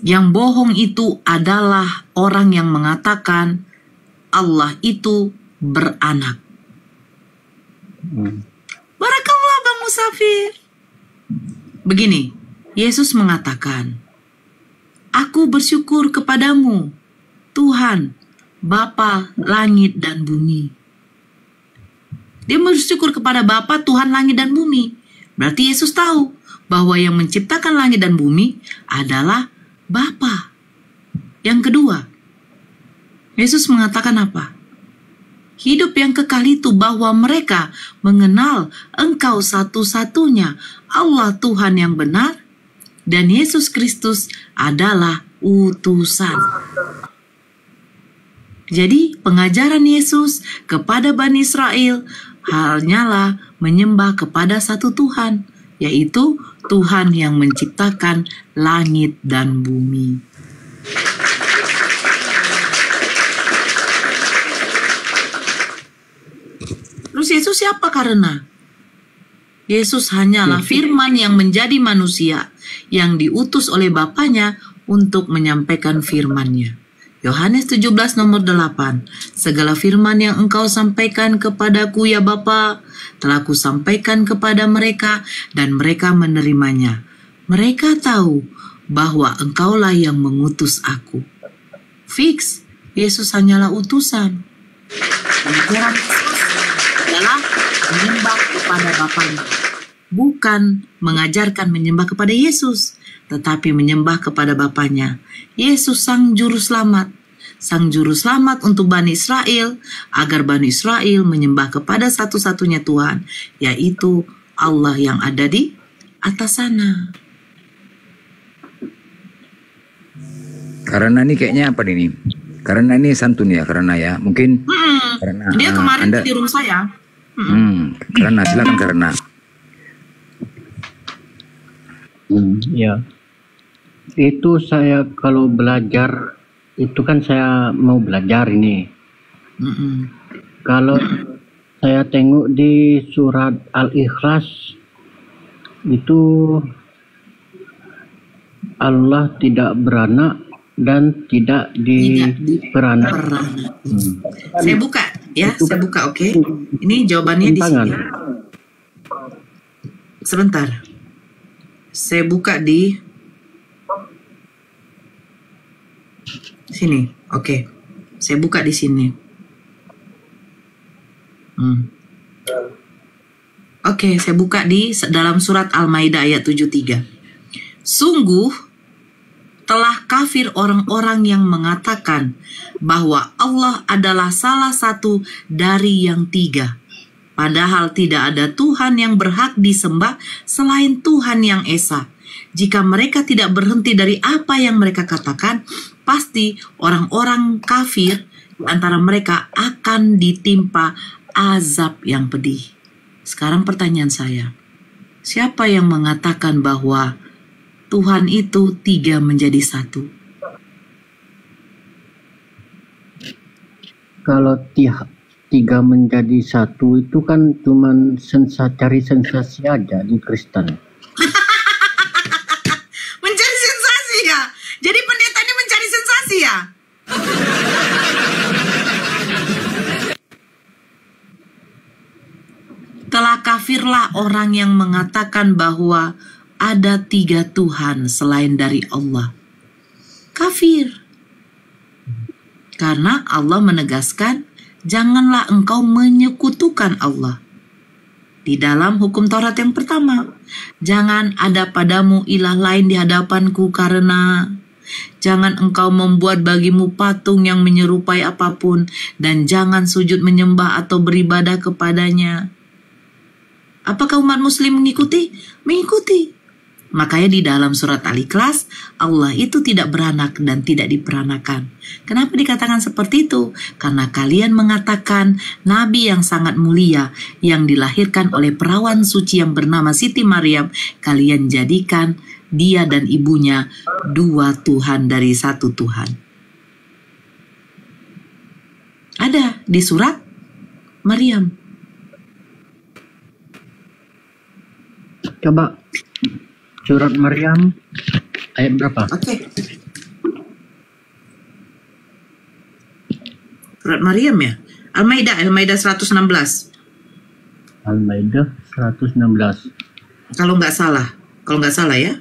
Yang bohong itu adalah orang yang mengatakan Allah itu beranak. Barakallah Bang Musafir. Begini, Yesus mengatakan, Aku bersyukur kepadamu, Tuhan, Bapa langit dan bumi. Dia bersyukur kepada Bapa, Tuhan langit dan bumi. Berarti Yesus tahu bahwa yang menciptakan langit dan bumi adalah Bapa. Yang kedua, Yesus mengatakan apa? Hidup yang kekal itu bahwa mereka mengenal Engkau satu-satunya Allah Tuhan yang benar dan Yesus Kristus adalah utusan. Jadi pengajaran Yesus kepada Bani Israel hanyalah menyembah kepada satu Tuhan, yaitu Tuhan yang menciptakan langit dan bumi. Terus Yesus siapa karena? Yesus hanyalah firman yang menjadi manusia, yang diutus oleh Bapanya untuk menyampaikan firman-Nya. Yohanes 17 nomor 8. Segala firman yang engkau sampaikan kepadaku ya Bapa, telah kusampaikan kepada mereka dan mereka menerimanya. Mereka tahu bahwa engkaulah yang mengutus aku. Fix, Yesus hanyalah utusan. Ajaran Yesus adalah menyembah kepada Bapanya. Bukan mengajarkan menyembah kepada Yesus, tetapi menyembah kepada Bapanya. Yesus sang juru selamat. Sang juru selamat untuk Bani Israel, agar Bani Israel menyembah kepada satu-satunya Tuhan, yaitu Allah yang ada di atas sana. Karena ini kayaknya apa ini? Karena ini santun ya, karena ya. Mungkin karena dia kemarin di room saya. Karena silakan karena. Ya, itu saya kalau belajar itu kan saya mau belajar ini. Kalau saya tengok di surat Al-Ikhlas itu Allah tidak beranak dan tidak diperanak. Saya buka ya, saya buka, oke. Ini jawabannya di sini. Sebentar. Saya buka di sini. Oke. Saya buka di sini. Oke, saya buka di dalam surat Al-Maidah ayat 73. Sungguh telah kafir orang-orang yang mengatakan bahwa Allah adalah salah satu dari yang tiga. Padahal tidak ada Tuhan yang berhak disembah selain Tuhan yang Esa. Jika mereka tidak berhenti dari apa yang mereka katakan, pasti orang-orang kafir antara mereka akan ditimpa azab yang pedih. Sekarang pertanyaan saya, siapa yang mengatakan bahwa Tuhan itu tiga menjadi satu? Kalau tiga menjadi satu itu kan cuman cari sensasi aja di Kristen. Mencari sensasi ya? Jadi pendeta ini mencari sensasi ya? Telah kafirlah orang yang mengatakan bahwa ada tiga Tuhan selain dari Allah. Kafir. Karena Allah menegaskan, janganlah engkau menyekutukan Allah. Di dalam hukum Taurat yang pertama, jangan ada padamu ilah lain di hadapanku karena jangan engkau membuat bagimu patung yang menyerupai apapun dan jangan sujud menyembah atau beribadah kepadanya. Apakah umat muslim mengikuti? Mengikuti. Makanya di dalam surat Al-Ikhlas, Allah itu tidak beranak dan tidak diperanakan. Kenapa dikatakan seperti itu? Karena kalian mengatakan Nabi yang sangat mulia, yang dilahirkan oleh perawan suci yang bernama Siti Maryam, kalian jadikan dia dan ibunya dua Tuhan dari satu Tuhan. Ada di surat Maryam. Coba surat Maryam ayat berapa? Oke. Surat Maryam ya? Al-Maidah 116. Al-Maidah 116. Kalau nggak salah ya.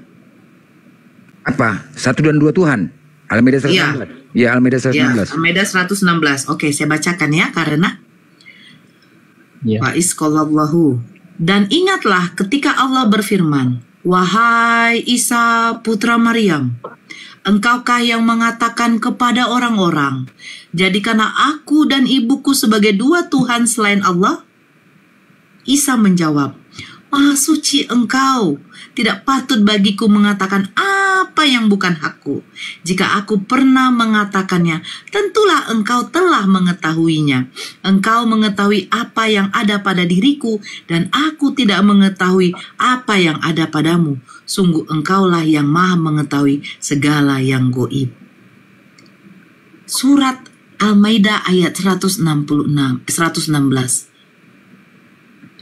Apa? 1 dan 2 Tuhan. Al-Maidah 116. Ya, Al-Maidah 116. Ya, Al-Maidah 116. Oke, saya bacakan ya karena Ya. wa isqalallahu. Dan ingatlah ketika Allah berfirman, "Wahai Isa putra Maryam, engkaukah yang mengatakan kepada orang-orang, jadikanlah aku dan ibuku sebagai 2 Tuhan selain Allah?" Isa menjawab, "Maha suci engkau, tidak patut bagiku mengatakan apa yang bukan hakku. Jika aku pernah mengatakannya, tentulah engkau telah mengetahuinya. Engkau mengetahui apa yang ada pada diriku, dan aku tidak mengetahui apa yang ada padamu. Sungguh engkaulah yang maha mengetahui segala yang goib." Surat Al-Maidah ayat 116.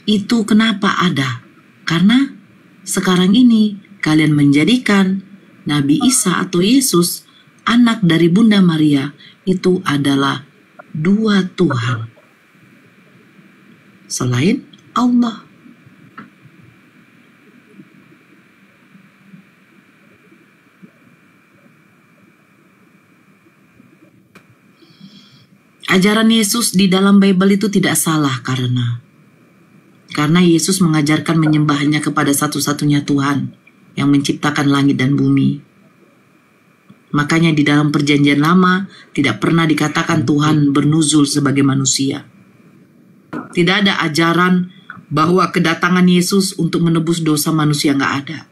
Itu kenapa ada? Karena sekarang ini kalian menjadikan Nabi Isa atau Yesus, anak dari Bunda Maria, itu adalah 2 Tuhan selain Allah. Ajaran Yesus di dalam Bible itu tidak salah karena Yesus mengajarkan menyembah hanya kepada satu-satunya Tuhan yang menciptakan langit dan bumi. Makanya di dalam Perjanjian Lama tidak pernah dikatakan Tuhan bernuzul sebagai manusia. Tidak ada ajaran bahwa kedatangan Yesus untuk menebus dosa manusia, nggak ada.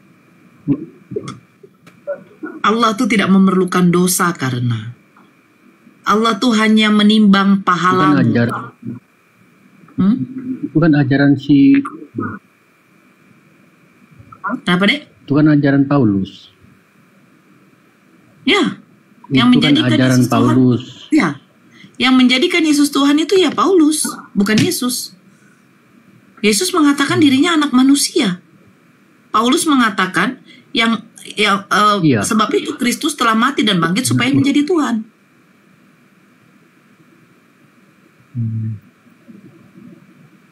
Allah tuh tidak memerlukan dosa karena Allah tuh hanya menimbang pahalamu. Itu kan ajaran si... Kenapa, Dek? Itu kan ajaran Paulus. Ya, yang Itu kan menjadikan ajaran Yesus Paulus. Tuhan. Ya, yang menjadikan Yesus Tuhan itu ya Paulus, bukan Yesus. Yesus mengatakan dirinya anak manusia. Paulus mengatakan Iya. sebab itu Kristus telah mati dan bangkit supaya menjadi Tuhan.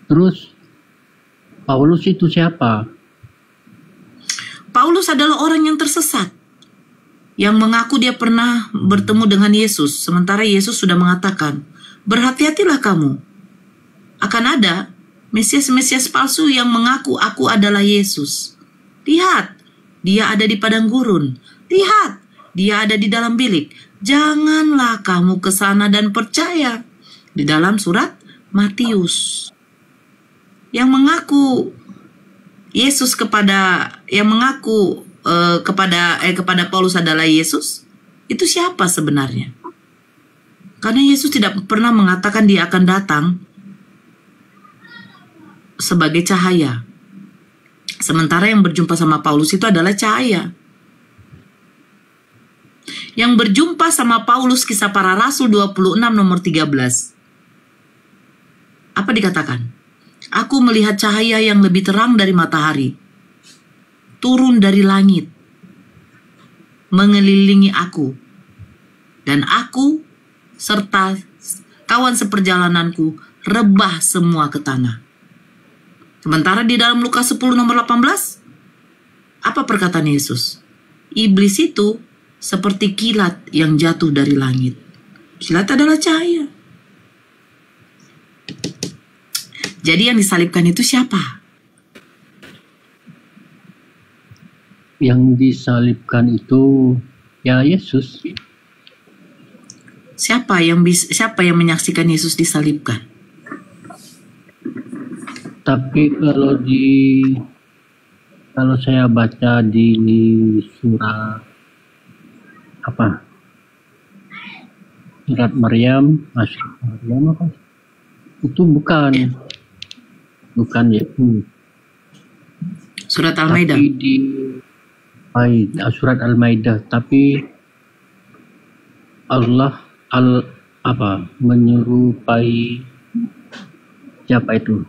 Terus Paulus itu siapa? Paulus adalah orang yang tersesat, yang mengaku dia pernah bertemu dengan Yesus, sementara Yesus sudah mengatakan, "Berhati-hatilah kamu, akan ada Mesias-Mesias palsu yang mengaku aku adalah Yesus. Lihat, dia ada di padang gurun. Lihat, dia ada di dalam bilik. Janganlah kamu ke sana dan percaya." Di dalam surat Matius. Yang mengaku Yesus kepada Paulus adalah Yesus, itu siapa sebenarnya? Karena Yesus tidak pernah mengatakan dia akan datang sebagai cahaya. Sementara yang berjumpa sama Paulus itu adalah cahaya. Yang berjumpa sama Paulus, Kisah Para Rasul 26 nomor 13. Apa dikatakan? Aku melihat cahaya yang lebih terang dari matahari, turun dari langit, mengelilingi aku, dan aku serta kawan seperjalananku rebah semua ke tanah. Sementara di dalam Lukas 10 nomor 18, apa perkataan Yesus? Iblis itu seperti kilat yang jatuh dari langit. Kilat adalah cahaya. Jadi yang disalibkan itu siapa? Yang disalibkan itu ya Yesus. Siapa yang menyaksikan Yesus disalibkan? Tapi kalau saya baca di surat Maryam apa? Itu bukan ya. Surat Al-Maidah. Tapi di surat Al-Maidah, tapi Allah menyerupai siapa itu?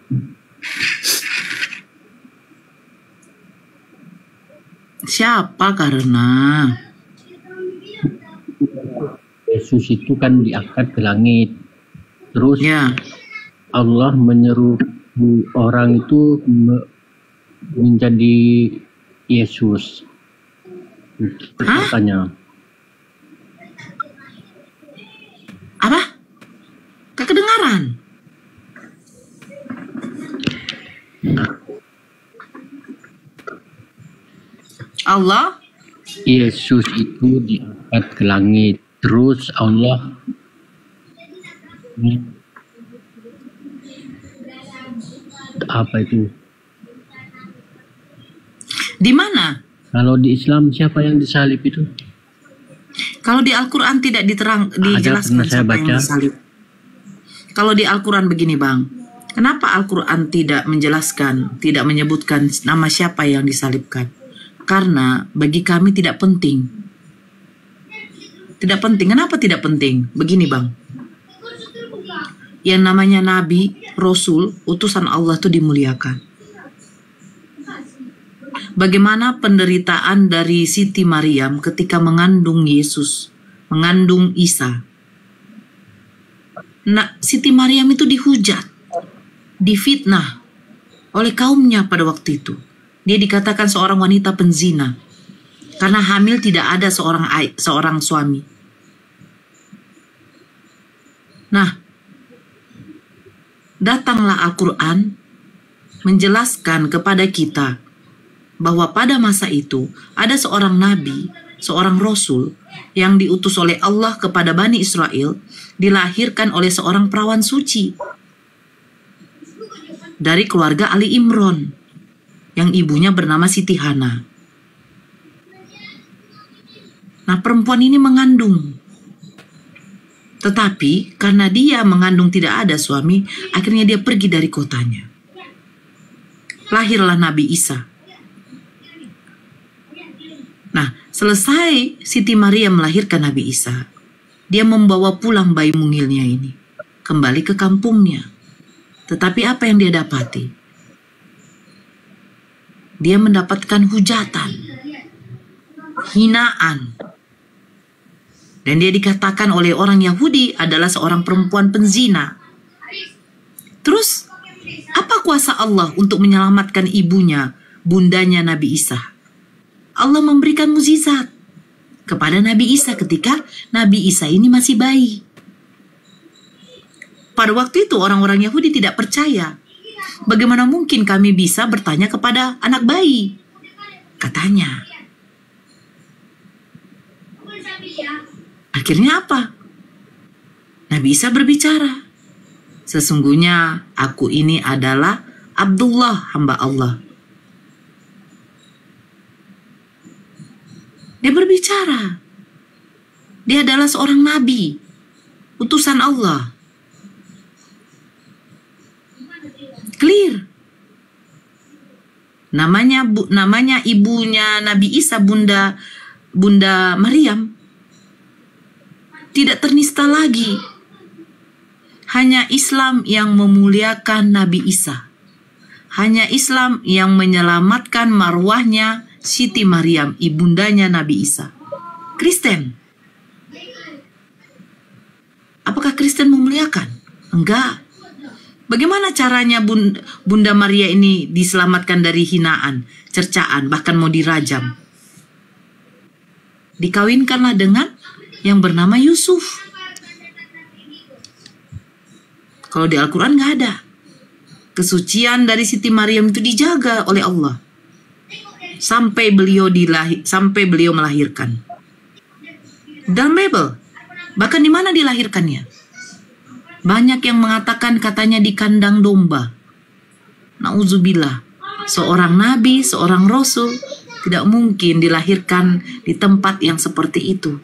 Siapa karena Yesus itu kan diangkat ke langit. Terus Ya. Allah menyeru orang itu menjadi Yesus. Hah? Katanya. Apa? Kedengaran? Allah Yesus itu diangkat ke langit. Terus Allah apa itu? di mana? Kalau di Islam siapa yang disalib itu? Kalau di Al-Quran tidak dijelaskan pernah saya siapa yang baca. disalib. Kalau di Al-Quran begini Bang, kenapa Al-Quran tidak menjelaskan, tidak menyebutkan nama siapa yang disalibkan? Karena bagi kami tidak penting. Tidak penting. Kenapa tidak penting? Begini Bang, yang namanya Nabi, Rasul, utusan Allah itu dimuliakan. Bagaimana penderitaan dari Siti Maryam ketika mengandung Yesus, mengandung Isa. Nah, Siti Maryam itu dihujat, difitnah oleh kaumnya pada waktu itu. Dia dikatakan seorang wanita penzina karena hamil tidak ada seorang suami. Nah, datanglah Al-Quran menjelaskan kepada kita bahwa pada masa itu ada seorang nabi, seorang rasul yang diutus oleh Allah kepada Bani Israel, dilahirkan oleh seorang perawan suci dari keluarga Ali Imron yang ibunya bernama Siti Hana. Nah, perempuan ini mengandung, tetapi karena dia mengandung tidak ada suami, akhirnya dia pergi dari kotanya. Lahirlah Nabi Isa. Nah, selesai Siti Maryam melahirkan Nabi Isa, dia membawa pulang bayi mungilnya ini kembali ke kampungnya. Tetapi apa yang dia dapati? Dia mendapatkan hujatan, hinaan. Dan dia dikatakan oleh orang Yahudi adalah seorang perempuan penzina. Terus, apa kuasa Allah untuk menyelamatkan ibunya, bundanya Nabi Isa? Allah memberikan mukjizat kepada Nabi Isa ketika Nabi Isa ini masih bayi. Pada waktu itu orang-orang Yahudi tidak percaya. Bagaimana mungkin kami bisa bertanya kepada anak bayi? Katanya. Akhirnya apa? Nabi Isa berbicara. Sesungguhnya aku ini adalah Abdullah, hamba Allah. Dia berbicara. Dia adalah seorang nabi, utusan Allah. Clear. Namanya ibunya Nabi Isa, Bunda Maryam. Tidak ternista lagi. Hanya Islam yang memuliakan Nabi Isa. Hanya Islam yang menyelamatkan marwahnya Siti Maryam, ibundanya Nabi Isa. Kristen. Apakah Kristen memuliakan? Enggak. Bagaimana caranya Bunda Maria ini diselamatkan dari hinaan, cercaan, bahkan mau dirajam? Dikawinkanlah dengan yang bernama Yusuf. Kalau di Al-Quran nggak ada. Kesucian dari Siti Maryam itu dijaga oleh Allah sampai beliau melahirkan. Dalam Bible, bahkan di mana dilahirkannya? Banyak yang mengatakan katanya di kandang domba. Nauzubillah. Seorang nabi, seorang rasul tidak mungkin dilahirkan di tempat yang seperti itu.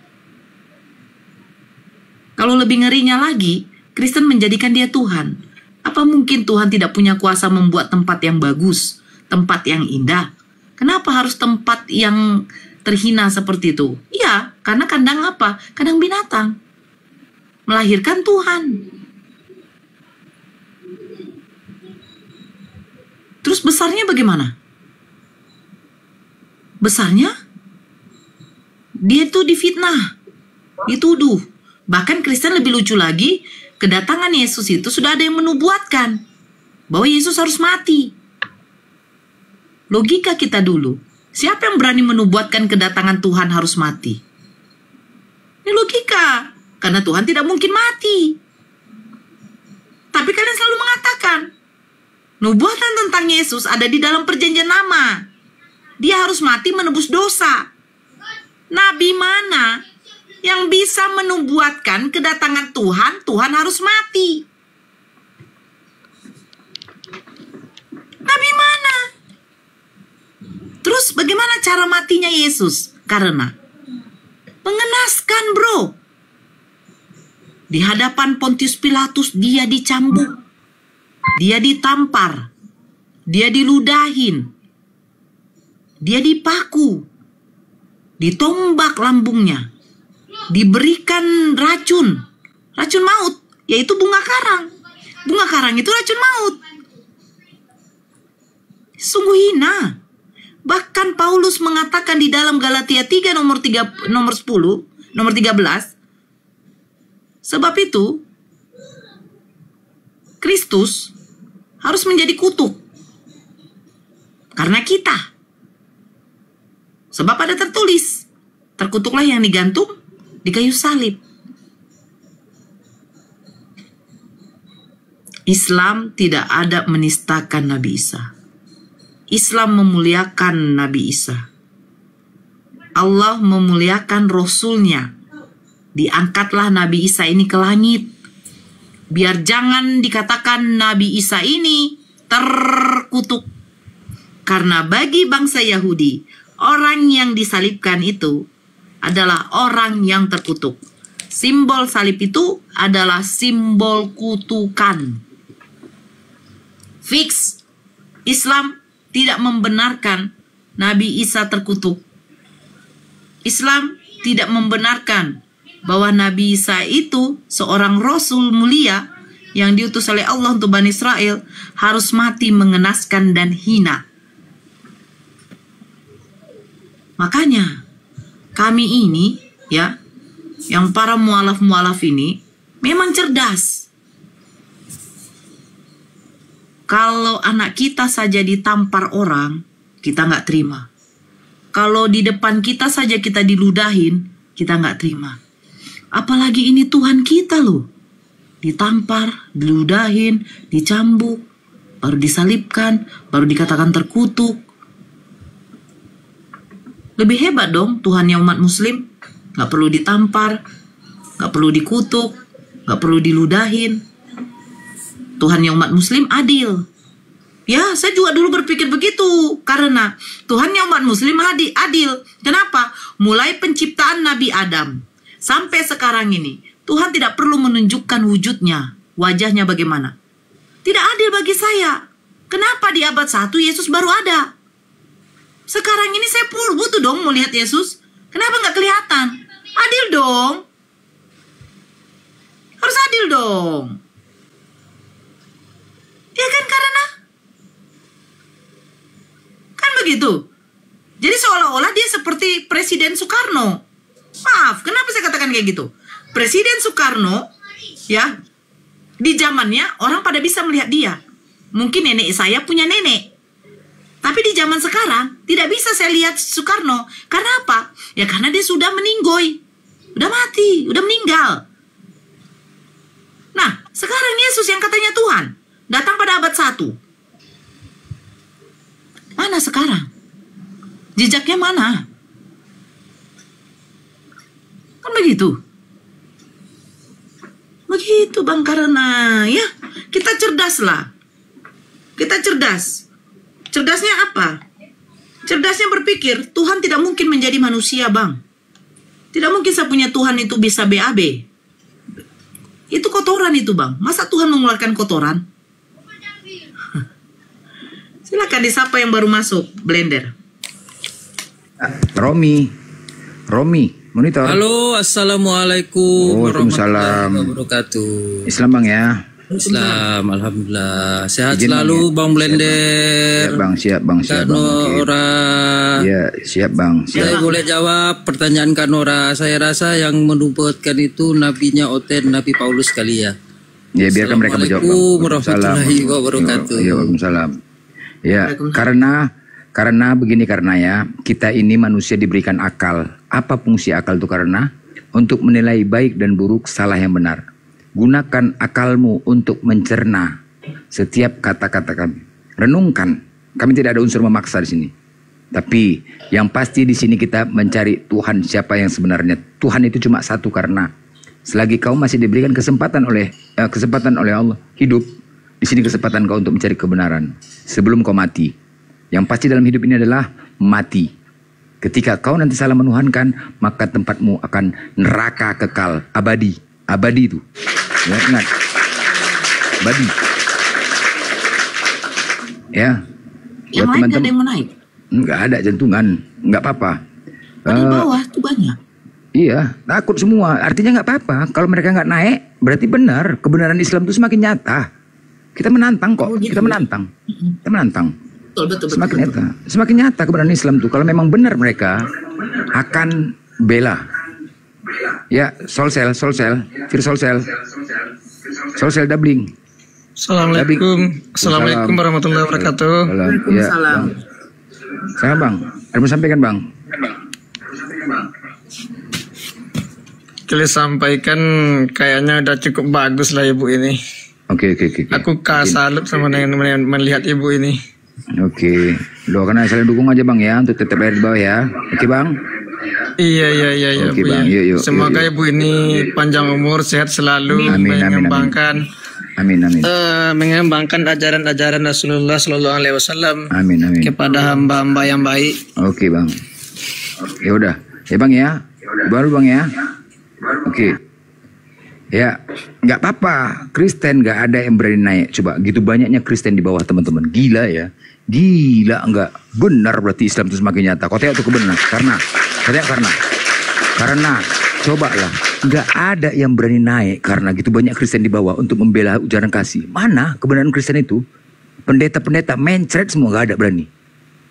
Kalau lebih ngerinya lagi, Kristen menjadikan dia Tuhan. Apa mungkin Tuhan tidak punya kuasa membuat tempat yang bagus, tempat yang indah? Kenapa harus tempat yang terhina seperti itu? Iya, karena kandang apa? Kandang binatang. Melahirkan Tuhan. Terus besarnya bagaimana? Besarnya, dia itu difitnah, dituduh. Bahkan Kristen lebih lucu lagi, kedatangan Yesus itu sudah ada yang menubuatkan bahwa Yesus harus mati. Logika kita dulu, siapa yang berani menubuatkan kedatangan Tuhan harus mati? Ini logika, karena Tuhan tidak mungkin mati. Tapi kalian selalu mengatakan, nubuatan tentang Yesus ada di dalam perjanjian lama. Dia harus mati menebus dosa. Nabi mana yang bisa menubuatkan kedatangan Tuhan, Tuhan harus mati? Nabi mana? Terus bagaimana cara matinya Yesus? Karena mengenaskan, bro. Di hadapan Pontius Pilatus dia dicambuk, dia ditampar, dia diludahin, dia dipaku, ditombak lambungnya, diberikan racun maut, yaitu bunga karang. Bunga karang itu racun maut. Sungguh hina. Bahkan Paulus mengatakan di dalam Galatia 3 nomor 13, sebab itu Kristus harus menjadi kutuk karena kita. Sebab ada tertulis, terkutuklah yang digantung di kayu salib. Islam tidak ada menistakan Nabi Isa. Islam memuliakan Nabi Isa. Allah memuliakan Rasulnya. Diangkatlah Nabi Isa ini ke langit. Biar jangan dikatakan Nabi Isa ini terkutuk. Karena bagi bangsa Yahudi, orang yang disalibkan itu adalah orang yang terkutuk. Simbol salib itu adalah simbol kutukan. Fix. Islam tidak membenarkan Nabi Isa terkutuk. Islam tidak membenarkan bahwa Nabi Isa itu seorang Rasul mulia yang diutus oleh Allah untuk Bani Israel harus mati mengenaskan dan hina. Makanya kami ini ya, yang para mualaf-mualaf ini memang cerdas. Kalau anak kita saja ditampar orang, kita nggak terima. Kalau di depan kita saja kita diludahin, kita nggak terima. Apalagi ini Tuhan kita loh. Ditampar, diludahin, dicambuk, baru disalibkan, baru dikatakan terkutuk. Lebih hebat dong Tuhannya umat muslim. Nggak perlu ditampar, nggak perlu dikutuk, nggak perlu diludahin. Tuhannya umat muslim adil. Ya, saya juga dulu berpikir begitu. Karena Tuhannya umat muslim adil. Kenapa? Mulai penciptaan Nabi Adam sampai sekarang ini, Tuhan tidak perlu menunjukkan wujudnya, wajahnya bagaimana. Tidak adil bagi saya. Kenapa di abad 1 Yesus baru ada? Sekarang ini saya butuh dong melihat Yesus. Kenapa nggak kelihatan? Adil dong. Harus adil dong. Ya kan, karena kan begitu. Jadi seolah-olah dia seperti Presiden Soekarno. Maaf, kenapa saya katakan kayak gitu? Presiden Soekarno, ya, di zamannya orang pada bisa melihat dia. Mungkin nenek saya punya nenek. Tapi di zaman sekarang tidak bisa saya lihat Soekarno. Karena apa? Ya karena dia sudah meninggoy. Udah mati, udah meninggal. Nah, sekarang Yesus yang katanya Tuhan datang pada abad 1. Mana sekarang? Jejaknya mana? Kan begitu. Begitu Bang, karena ya kita cerdas lah. Kita cerdas. Cerdasnya apa? Cerdasnya berpikir Tuhan tidak mungkin menjadi manusia, Bang. Tidak mungkin saya punya Tuhan itu bisa BAB. Itu kotoran itu, Bang. Masa Tuhan mengeluarkan kotoran? Silakan disapa yang baru masuk, Blender. Romi, monitor. Halo, assalamualaikum warahmatullahi wabarakatuh. Islam Bang ya. Islam, alhamdulillah. Sehat selalu ya. Bang Blender. Siap Bang. Kak Nora. Ya, siap Bang. Saya boleh jawab pertanyaan Kak Nora. Saya rasa yang menubuatkan itu nabinya Oten, Nabi Paulus kali ya. Ya, biarkan mereka menjawab. Assalamualaikum warahmatullahi wabarakatuh. Ya, waalaikumsalam. Ya, karena begini, karena ya, kita ini manusia diberikan akal. Apa fungsi akal itu? Karena untuk menilai baik dan buruk, salah yang benar. Gunakan akalmu untuk mencerna setiap kata-kata kami. Renungkan. Kami tidak ada unsur memaksa di sini. Tapi yang pasti di sini kita mencari Tuhan siapa yang sebenarnya. Tuhan itu cuma satu, karena selagi kau masih diberikan kesempatan oleh Allah hidup, di sini kesempatan kau untuk mencari kebenaran sebelum kau mati. Yang pasti dalam hidup ini adalah mati. Ketika kau nanti salah menuhankan, maka tempatmu akan neraka kekal abadi. Abadi itu. Ya, ingat. Abadi. Ya. Yang lain ada yang mau naik? Enggak ada jantungan, enggak apa-apa. Di bawah tuh banyak. Iya, takut semua. Artinya nggak apa-apa. Kalau mereka nggak naik, berarti benar. Kebenaran Islam itu semakin nyata. Kita menantang kok. Kita menantang. Kita menantang. Betul. Semakin nyata. Semakin nyata kebenaran Islam itu. Kalau memang benar mereka akan bela. Ya, solsel, fir solsel doubling. Assalamualaikum warahmatullahi wabarakatuh. Waalaikumsalam. Saya Bang, ada mau sampaikan Bang? Kalian sampaikan kayaknya udah cukup bagus lah ibu ini. Oke. Aku salut sama yang melihat ibu ini. Oke, doakan saling dukung aja Bang ya, untuk tetap ada di bawah ya. Oke Bang? Iya Oke, Bu. Bang. Yuk. Semoga ibu ini panjang umur, sehat selalu, mengembangkan. Amin. Mengembangkan ajaran-ajaran Rasulullah Sallallahu Alaihi Wasallam. Amin. Kepada hamba-hamba yang baik. Oke Bang. Ya udah, ya Bang ya. Baru Bang ya. Oke. Ya, nggak apa-apa. Kristen nggak ada yang berani naik. Coba, gitu banyaknya Kristen di bawah teman-teman. Gila ya. Gila nggak? Benar berarti Islam itu semakin nyata. Kau tengok tuh kebenaran. Karena cobalah, nggak ada yang berani naik karena gitu banyak Kristen di bawah untuk membela ujaran kasih. Mana kebenaran Kristen itu? Pendeta-pendeta mencret semua, nggak ada berani.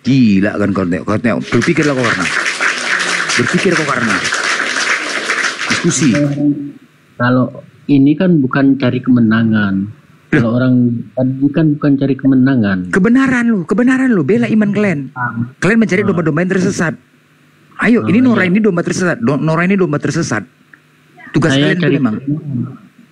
Gila kan kau tengok. Berpikirlah kau karena diskusi. Kalau ini kan bukan cari kemenangan. Kalau orang tadi kan bukan cari kemenangan. Kebenaran lu, bela iman kalian. Kalian mencari domba-domba yang tersesat. Ayo, ini Nora ini domba tersesat. Tugas kalian itu memang.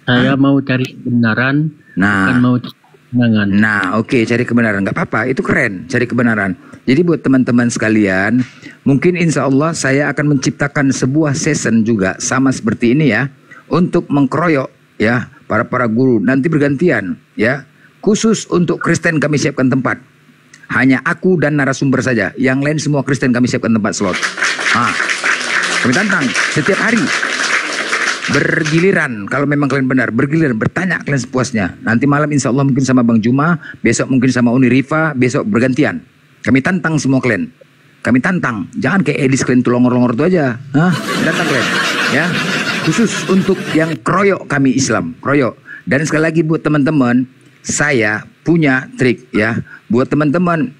Saya mau cari kebenaran, bukan mau cari kemenangan. Nah, oke, cari kebenaran. Nggak apa-apa, itu keren, cari kebenaran. Jadi buat teman-teman sekalian, mungkin insya Allah saya akan menciptakan sebuah season juga sama seperti ini ya, untuk mengkeroyok ya para guru. Nanti bergantian ya. Khusus untuk Kristen kami siapkan tempat. Hanya aku dan narasumber saja. Yang lain semua Kristen kami siapkan tempat slot. Kami tantang setiap hari. Bergiliran, kalau memang kalian benar, bergiliran, bertanya kalian sepuasnya. Nanti malam insya Allah mungkin sama Bang Juma, besok mungkin sama Uni Rifa, besok bergantian. Kami tantang semua kalian. Kami tantang, jangan kayak Edis kalian tuh longor-longor itu aja. Tantang kalian, ya. Khusus untuk yang kroyok kami Islam, kroyok. Dan sekali lagi buat teman-teman, saya punya trik ya. Buat teman-teman,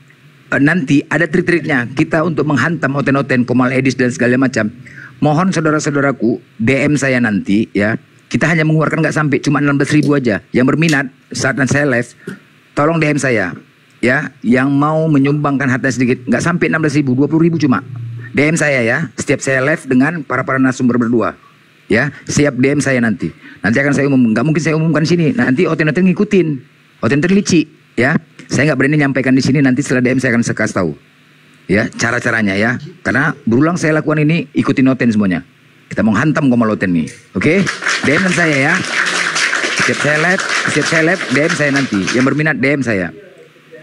nanti ada trik-triknya kita untuk menghantam oten-oten Komal Edis dan segala macam. Mohon saudara-saudaraku DM saya nanti ya. Kita hanya mengeluarkan nggak sampai cuma 16.000 aja. Yang berminat saat saya live, tolong DM saya ya. Yang mau menyumbangkan harta sedikit, nggak sampai 16.000, 20.000 cuma. DM saya ya. Setiap saya live dengan para narasumber berdua. Ya, siap DM saya nanti. Nanti akan saya umum. Nggak mungkin saya umumkan sini. Nanti oten-oten ngikutin. Oten licik ya. Saya nggak berani nyampaikan di sini. Nanti setelah DM saya akan kasih tahu. Ya, cara-caranya ya. Karena berulang saya lakukan ini, ikutin oten semuanya. Kita mau hantam Komal oten nih. Oke? DM saya ya. Setiap saya live, DM saya nanti. Yang berminat DM saya.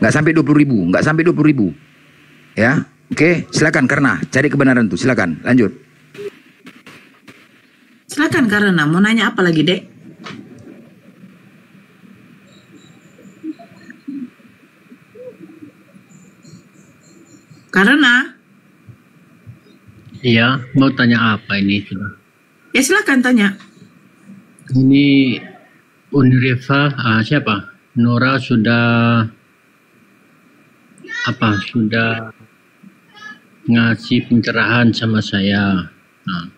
Nggak sampai 20.000. Ya. Oke, silakan karena cari kebenaran tuh. Silakan, lanjut. Silakan karena mau nanya apa lagi, Dek? Karena Iya, mau tanya apa ini? ya silakan tanya. Ini Unrifa, siapa? Nora sudah ngasih pencerahan sama saya. Nah,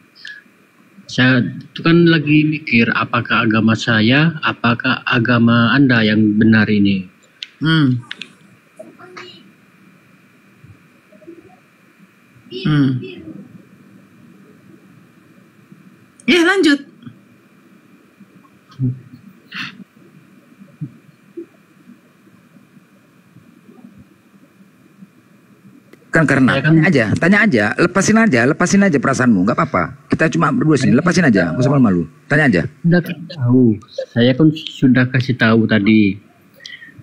Saya itu kan lagi mikir apakah agama saya, apakah agama Anda yang benar ini. Ya, lanjut. Kan karena tanya aja, lepasin aja perasaanmu, nggak apa-apa. Kita cuma berdua sini, lepasin aja, nggak usah malu-malu. Tanya aja. Sudah tahu, saya kan sudah kasih tahu tadi.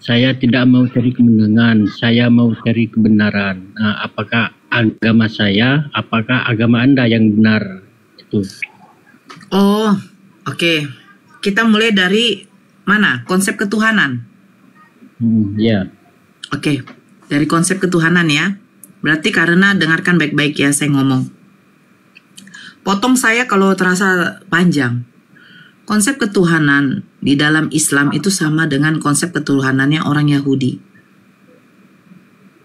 Saya tidak mau cari kemenangan, saya mau cari kebenaran. Nah, apakah agama saya, apakah agama Anda yang benar? Itu. Oh, oke. Kita mulai dari mana? Konsep ketuhanan. Ya. Oke, dari konsep ketuhanan ya. Berarti karena dengarkan baik-baik ya saya ngomong. Potong saya kalau terasa panjang. Konsep ketuhanan di dalam Islam itu sama dengan konsep ketuhanannya orang Yahudi.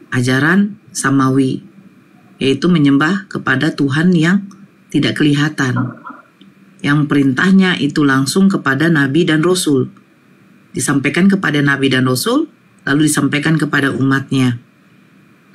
Ajaran Samawi, yaitu menyembah kepada Tuhan yang tidak kelihatan. Yang perintahnya itu langsung kepada Nabi dan Rasul. Disampaikan kepada Nabi dan Rasul, lalu disampaikan kepada umatnya.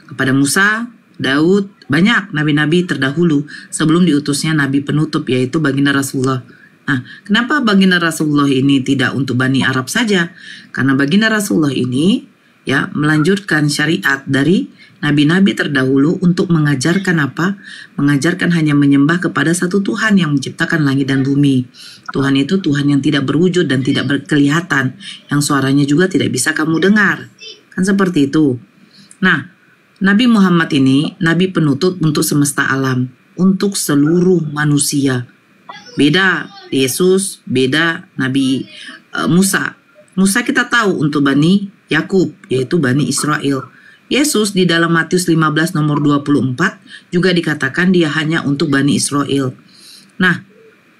Kepada Musa, Daud, banyak nabi-nabi terdahulu sebelum diutusnya nabi penutup yaitu baginda Rasulullah. Nah, kenapa baginda Rasulullah ini tidak untuk Bani Arab saja? Karena baginda Rasulullah ini ya melanjutkan syariat dari nabi-nabi terdahulu untuk mengajarkan apa? Mengajarkan hanya menyembah kepada satu Tuhan yang menciptakan langit dan bumi. Tuhan itu Tuhan yang tidak berwujud dan tidak berkelihatan, yang suaranya juga tidak bisa kamu dengar. Kan seperti itu. Nah, Nabi Muhammad ini nabi penutup untuk semesta alam, untuk seluruh manusia. Beda Yesus, beda Nabi Musa. Musa kita tahu untuk Bani Yakub, yaitu Bani Israel. Yesus di dalam Matius 15 nomor 24 juga dikatakan dia hanya untuk Bani Israel. Nah,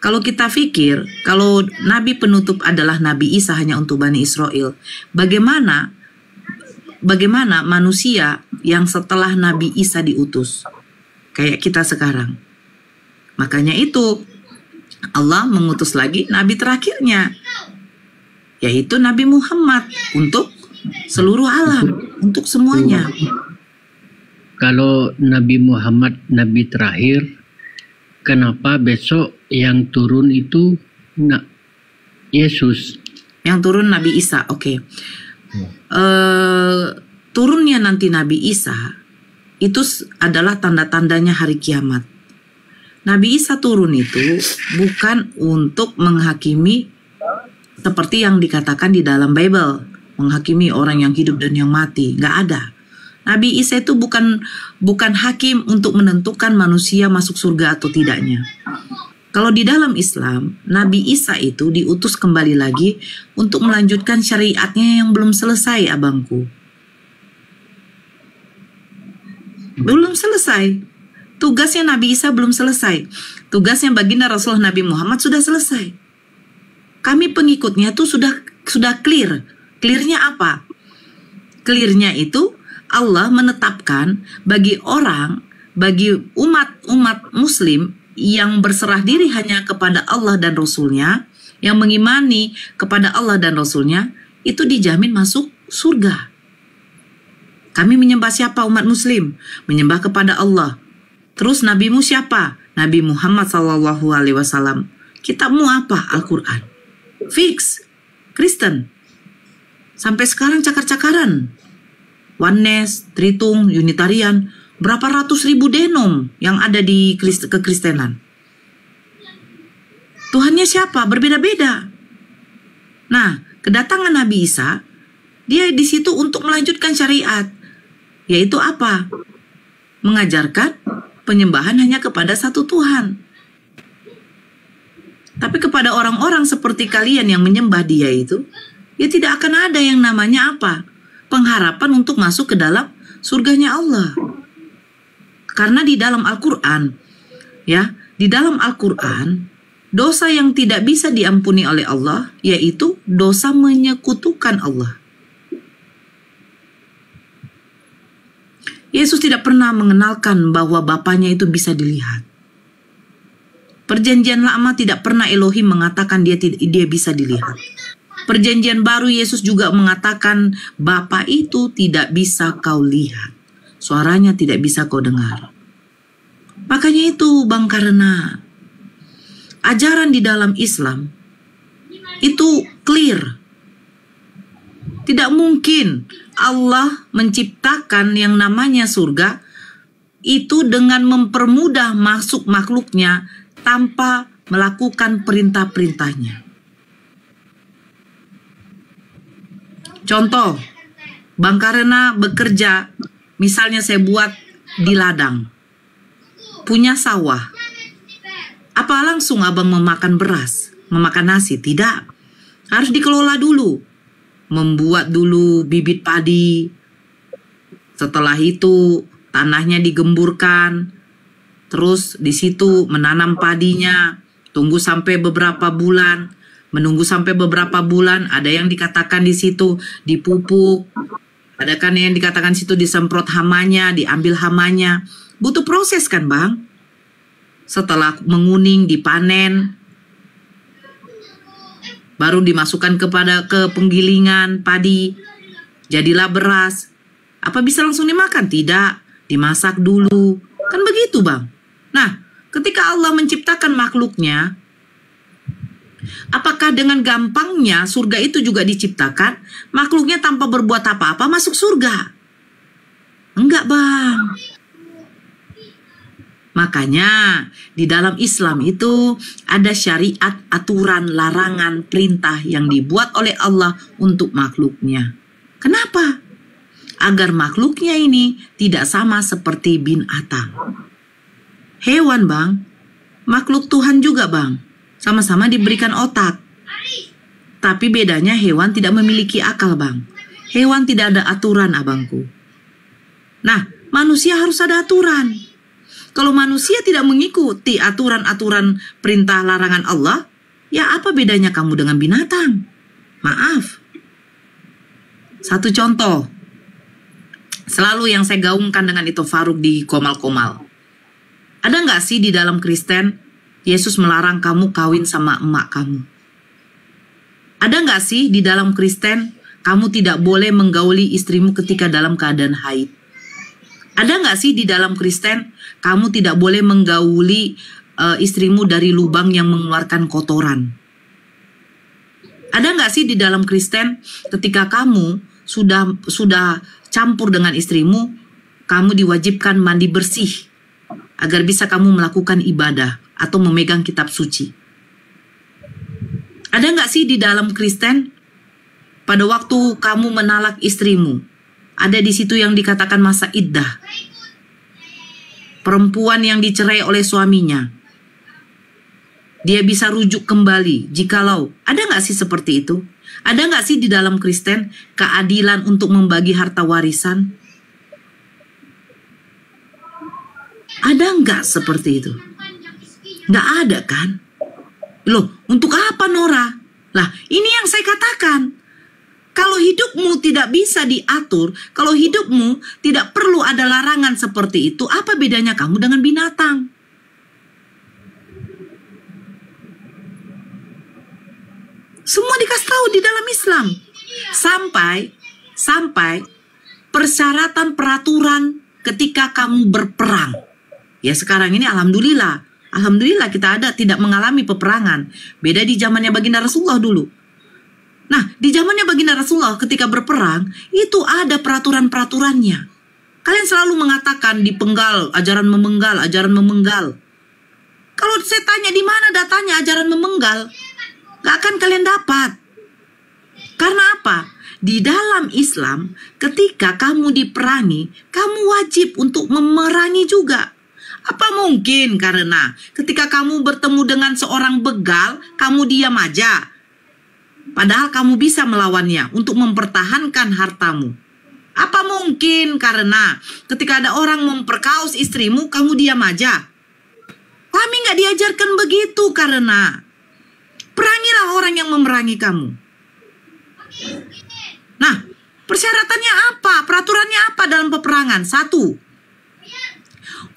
kalau kita pikir, kalau Nabi penutup adalah Nabi Isa hanya untuk Bani Israel, bagaimana manusia yang setelah Nabi Isa diutus? Kayak kita sekarang. Makanya itu, Allah mengutus lagi Nabi terakhirnya, yaitu Nabi Muhammad untuk seluruh alam, untuk semuanya. Kalau Nabi Muhammad Nabi terakhir, kenapa besok yang turun itu Yesus? Yang turun Nabi Isa, oke. Turunnya nanti Nabi Isa itu adalah tanda-tandanya hari kiamat. Nabi Isa turun itu bukan untuk menghakimi seperti yang dikatakan di dalam Bible, menghakimi orang yang hidup dan yang mati. Nggak ada. Nabi Isa itu bukan hakim untuk menentukan manusia masuk surga atau tidaknya. Kalau di dalam Islam, Nabi Isa itu diutus kembali lagi untuk melanjutkan syariatnya yang belum selesai, abangku. Belum selesai. Tugasnya Nabi Isa belum selesai. Tugasnya baginda Rasulullah Nabi Muhammad sudah selesai. Kami pengikutnya tuh sudah clear. Clearnya apa? Clearnya itu Allah menetapkan bagi umat muslim yang berserah diri hanya kepada Allah dan Rasulnya, yang mengimani kepada Allah dan Rasulnya, itu dijamin masuk surga. Kami menyembah siapa umat muslim? Menyembah kepada Allah. Terus nabimu siapa? Nabi Muhammad SAW. Kitabmu apa? Al-Quran. Fix. Kristen. Sampai sekarang cakar-cakaran. Oneness, Tritung, Unitarian. Berapa ratus ribu denom yang ada di kekristenan. Tuhannya siapa? Berbeda-beda. Nah, kedatangan Nabi Isa, dia di situ untuk melanjutkan syariat. Yaitu apa? Mengajarkan penyembahan hanya kepada satu Tuhan. Tapi kepada orang-orang seperti kalian yang menyembah dia itu, ya tidak akan ada yang namanya apa? Pengharapan untuk masuk ke dalam surganya Allah. Karena di dalam Al-Quran, ya, di dalam Al-Quran, dosa yang tidak bisa diampuni oleh Allah, yaitu dosa menyekutukan Allah. Yesus tidak pernah mengenalkan bahwa Bapaknya itu bisa dilihat. Perjanjian lama tidak pernah Elohim mengatakan dia bisa dilihat. Perjanjian baru Yesus juga mengatakan Bapa itu tidak bisa kau lihat. Suaranya tidak bisa kau dengar. Makanya itu Bang, karena ajaran di dalam Islam itu clear. Tidak mungkin Allah menciptakan yang namanya surga itu dengan mempermudah masuk makhluknya tanpa melakukan perintah-perintahnya. Contoh, Bang, karena bekerja, misalnya saya buat di ladang, punya sawah. Apa langsung abang memakan beras, memakan nasi? Tidak. Harus dikelola dulu. Membuat dulu bibit padi. Setelah itu tanahnya digemburkan. Terus di situ menanam padinya. Tunggu sampai beberapa bulan. Menunggu sampai beberapa bulan, ada yang dikatakan di situ dipupuk. Ada kan yang dikatakan di situ disemprot hamanya, diambil hamanya. Butuh proses kan, Bang? Setelah menguning, dipanen, baru dimasukkan ke penggilingan padi, jadilah beras. Apa bisa langsung dimakan? Tidak, dimasak dulu. Kan begitu, Bang. Nah, ketika Allah menciptakan makhluknya, apakah dengan gampangnya surga itu juga diciptakan? Makhluknya tanpa berbuat apa-apa masuk surga? Enggak, Bang. Makanya di dalam Islam itu ada syariat, aturan, larangan, perintah yang dibuat oleh Allah untuk makhluknya. Kenapa? Agar makhluknya ini tidak sama seperti binatang. Hewan, Bang. Makhluk Tuhan juga, Bang. Sama-sama diberikan otak. Tapi bedanya hewan tidak memiliki akal, Bang. Hewan tidak ada aturan, abangku. Nah, manusia harus ada aturan. Kalau manusia tidak mengikuti aturan-aturan perintah larangan Allah, ya apa bedanya kamu dengan binatang? Maaf. Satu contoh. Selalu yang saya gaungkan dengan itu Faruk di Komal-Komal. Ada nggak sih di dalam Kristen, Yesus melarang kamu kawin sama emak kamu? Ada nggak sih di dalam Kristen, kamu tidak boleh menggauli istrimu ketika dalam keadaan haid? Ada nggak sih di dalam Kristen, kamu tidak boleh menggauli istrimu dari lubang yang mengeluarkan kotoran? Ada nggak sih di dalam Kristen, ketika kamu sudah campur dengan istrimu, kamu diwajibkan mandi bersih agar bisa kamu melakukan ibadah atau memegang kitab suci? Ada nggak sih di dalam Kristen, pada waktu kamu menalak istrimu, ada di situ yang dikatakan masa iddah. Perempuan yang dicerai oleh suaminya, dia bisa rujuk kembali jikalau. Ada nggak sih seperti itu? Ada nggak sih di dalam Kristen keadilan untuk membagi harta warisan? Ada nggak seperti itu? Nggak ada kan? Loh, untuk apa, Nora? Lah, ini yang saya katakan. Kalau hidupmu tidak bisa diatur, kalau hidupmu tidak perlu ada larangan seperti itu, apa bedanya kamu dengan binatang? Semua dikasih tahu di dalam Islam. Sampai persyaratan peraturan ketika kamu berperang. Ya sekarang ini alhamdulillah kita tidak mengalami peperangan. Beda di zamannya baginda Rasulullah dulu. Nah, di zamannya baginda Rasulullah ketika berperang, itu ada peraturan-peraturannya. Kalian selalu mengatakan dipenggal, ajaran memenggal. Kalau saya tanya di mana datanya ajaran memenggal, gak akan kalian dapat. Karena apa? Di dalam Islam, ketika kamu diperangi, kamu wajib untuk memerangi juga. Apa mungkin karena ketika kamu bertemu dengan seorang begal, kamu diam aja? Padahal kamu bisa melawannya untuk mempertahankan hartamu. Apa mungkin karena ketika ada orang memperkaos istrimu, kamu diam aja? Kami nggak diajarkan begitu karena perangilah orang yang memerangi kamu. Nah, persyaratannya apa? Peraturannya apa dalam peperangan? 1.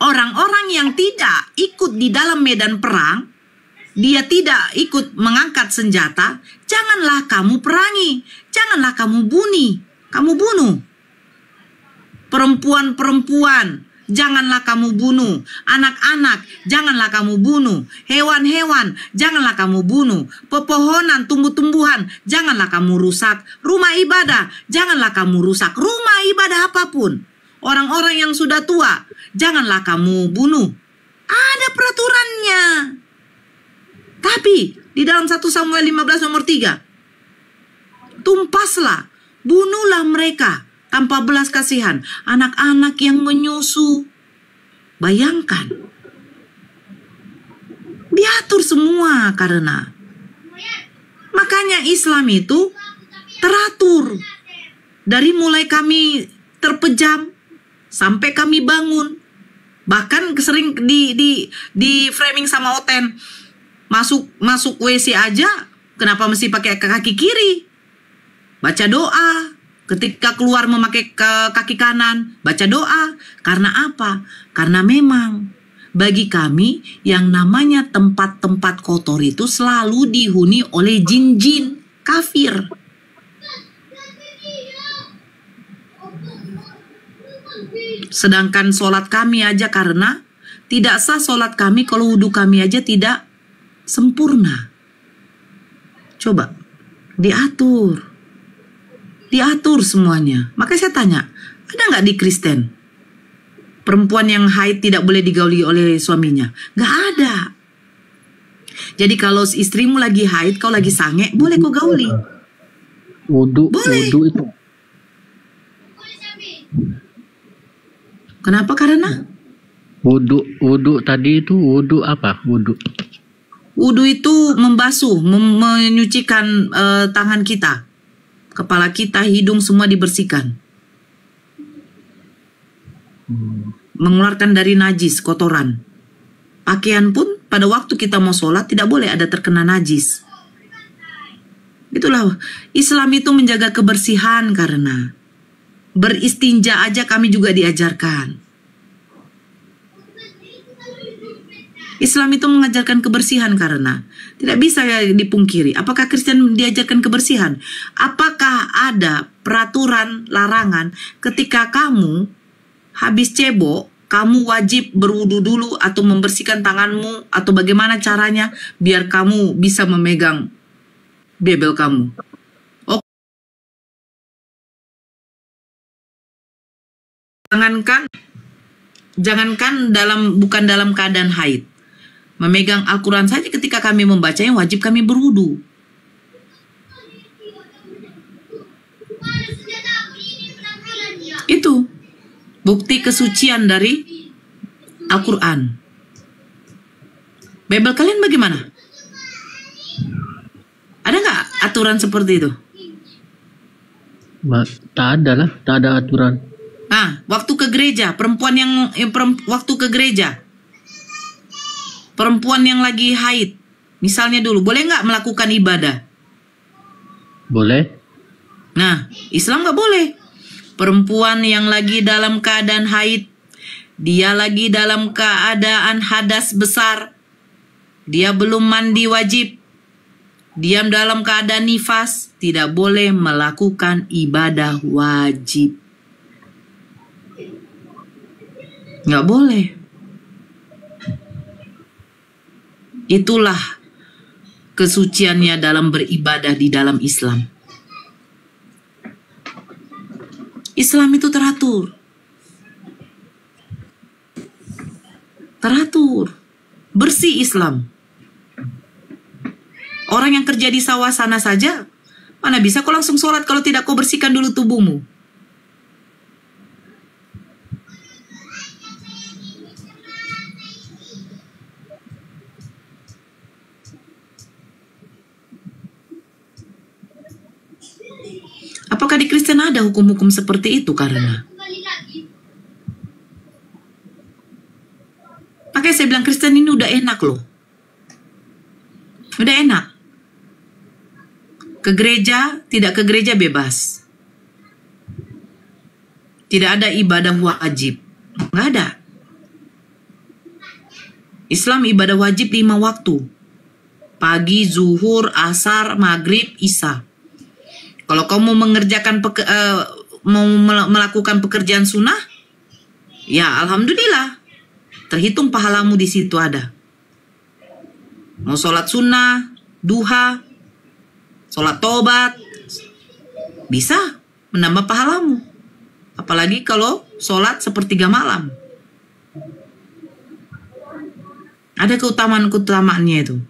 Orang-orang yang tidak ikut di dalam medan perang, dia tidak ikut mengangkat senjata, janganlah kamu perangi, janganlah kamu bunuh. Perempuan-perempuan, janganlah kamu bunuh. Anak-anak, janganlah kamu bunuh. Hewan-hewan, janganlah kamu bunuh. Pepohonan, tumbuh-tumbuhan, janganlah kamu rusak. Rumah ibadah, janganlah kamu rusak. Rumah ibadah apapun. Orang-orang yang sudah tua, janganlah kamu bunuh. Ada peraturannya. Tapi di dalam 1 Samuel 15 nomor 3, tumpaslah, bunuhlah mereka tanpa belas kasihan, anak-anak yang menyusu. Bayangkan, diatur semua karena makanya Islam itu teratur. Dari mulai kami terpejam sampai kami bangun. Bahkan sering di framing sama Oten, masuk WC aja kenapa mesti pakai kaki kiri? Baca doa. Ketika keluar memakai kaki kanan, baca doa. Karena apa? Karena memang bagi kami yang namanya tempat-tempat kotor itu selalu dihuni oleh jin-jin kafir. Sedangkan sholat kami aja, karena tidak sah sholat kami kalau wudhu kami aja tidak sempurna. Coba diatur semuanya. Makanya saya tanya, ada nggak di Kristen perempuan yang haid tidak boleh digauli oleh suaminya? Nggak ada. Jadi kalau istrimu lagi haid, kau lagi sange, boleh kau gauli. Wudhu itu. Kenapa? Karena wudhu tadi itu wudhu apa? Wudhu itu membasuh, menyucikan tangan kita, kepala kita, hidung, semua dibersihkan. Mengeluarkan dari najis, kotoran. Pakaian pun pada waktu kita mau sholat tidak boleh ada terkena najis. Itulah Islam itu menjaga kebersihan, karena beristinja aja kami juga diajarkan. Islam itu mengajarkan kebersihan, karena tidak bisa dipungkiri. Apakah Kristen diajarkan kebersihan? Apakah ada peraturan larangan ketika kamu habis cebok, kamu wajib berwudu dulu atau membersihkan tanganmu, atau bagaimana caranya biar kamu bisa memegang bebel kamu? Jangankan bukan dalam keadaan haid. Memegang Al-Quran saja ketika kami membacanya wajib kami berwudu. Itu bukti kesucian dari Al-Quran. Bebel kalian bagaimana? Ada nggak aturan seperti itu? Tak ada aturan. Nah, waktu ke gereja, waktu ke gereja, perempuan yang lagi haid, misalnya dulu, boleh nggak melakukan ibadah? Boleh. Nah, Islam nggak boleh. Perempuan yang lagi dalam keadaan haid, dia lagi dalam keadaan hadas besar, dia belum mandi wajib, diam dalam keadaan nifas, tidak boleh melakukan ibadah wajib. Nggak boleh. Itulah kesuciannya dalam beribadah di dalam Islam. Islam itu teratur. Bersih Islam. Orang yang kerja di sawah sana saja, mana bisa kau langsung sholat kalau tidak kau bersihkan dulu tubuhmu? Apakah di Kristen ada hukum-hukum seperti itu? Karena makanya saya bilang Kristen ini udah enak loh. Udah enak. Ke gereja, tidak ke gereja bebas. Tidak ada ibadah wajib. Nggak ada. Islam ibadah wajib 5 waktu. Pagi, zuhur, asar, maghrib, isya. Kalau kamu mengerjakan melakukan pekerjaan sunnah, ya alhamdulillah, terhitung pahalamu di situ ada. Mau sholat sunnah, duha, sholat tobat, bisa menambah pahalamu. Apalagi kalau sholat sepertiga malam. Ada keutamaan-keutamaannya itu.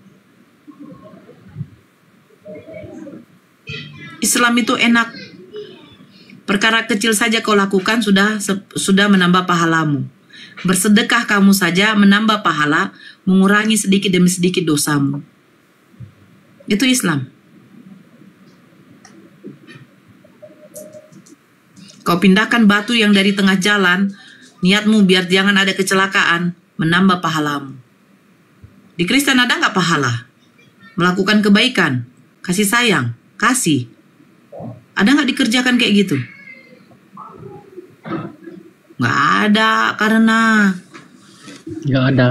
Islam itu enak. Perkara kecil saja kau lakukan sudah menambah pahalamu. Bersedekah kamu saja menambah pahala, mengurangi sedikit demi sedikit dosamu. Itu Islam. Kau pindahkan batu yang dari tengah jalan, niatmu biar jangan ada kecelakaan, menambah pahalamu. Di Kristen ada nggak pahala? Melakukan kebaikan, kasih sayang, kasih. Ada nggak dikerjakan kayak gitu? Nggak ada, karena nggak ada.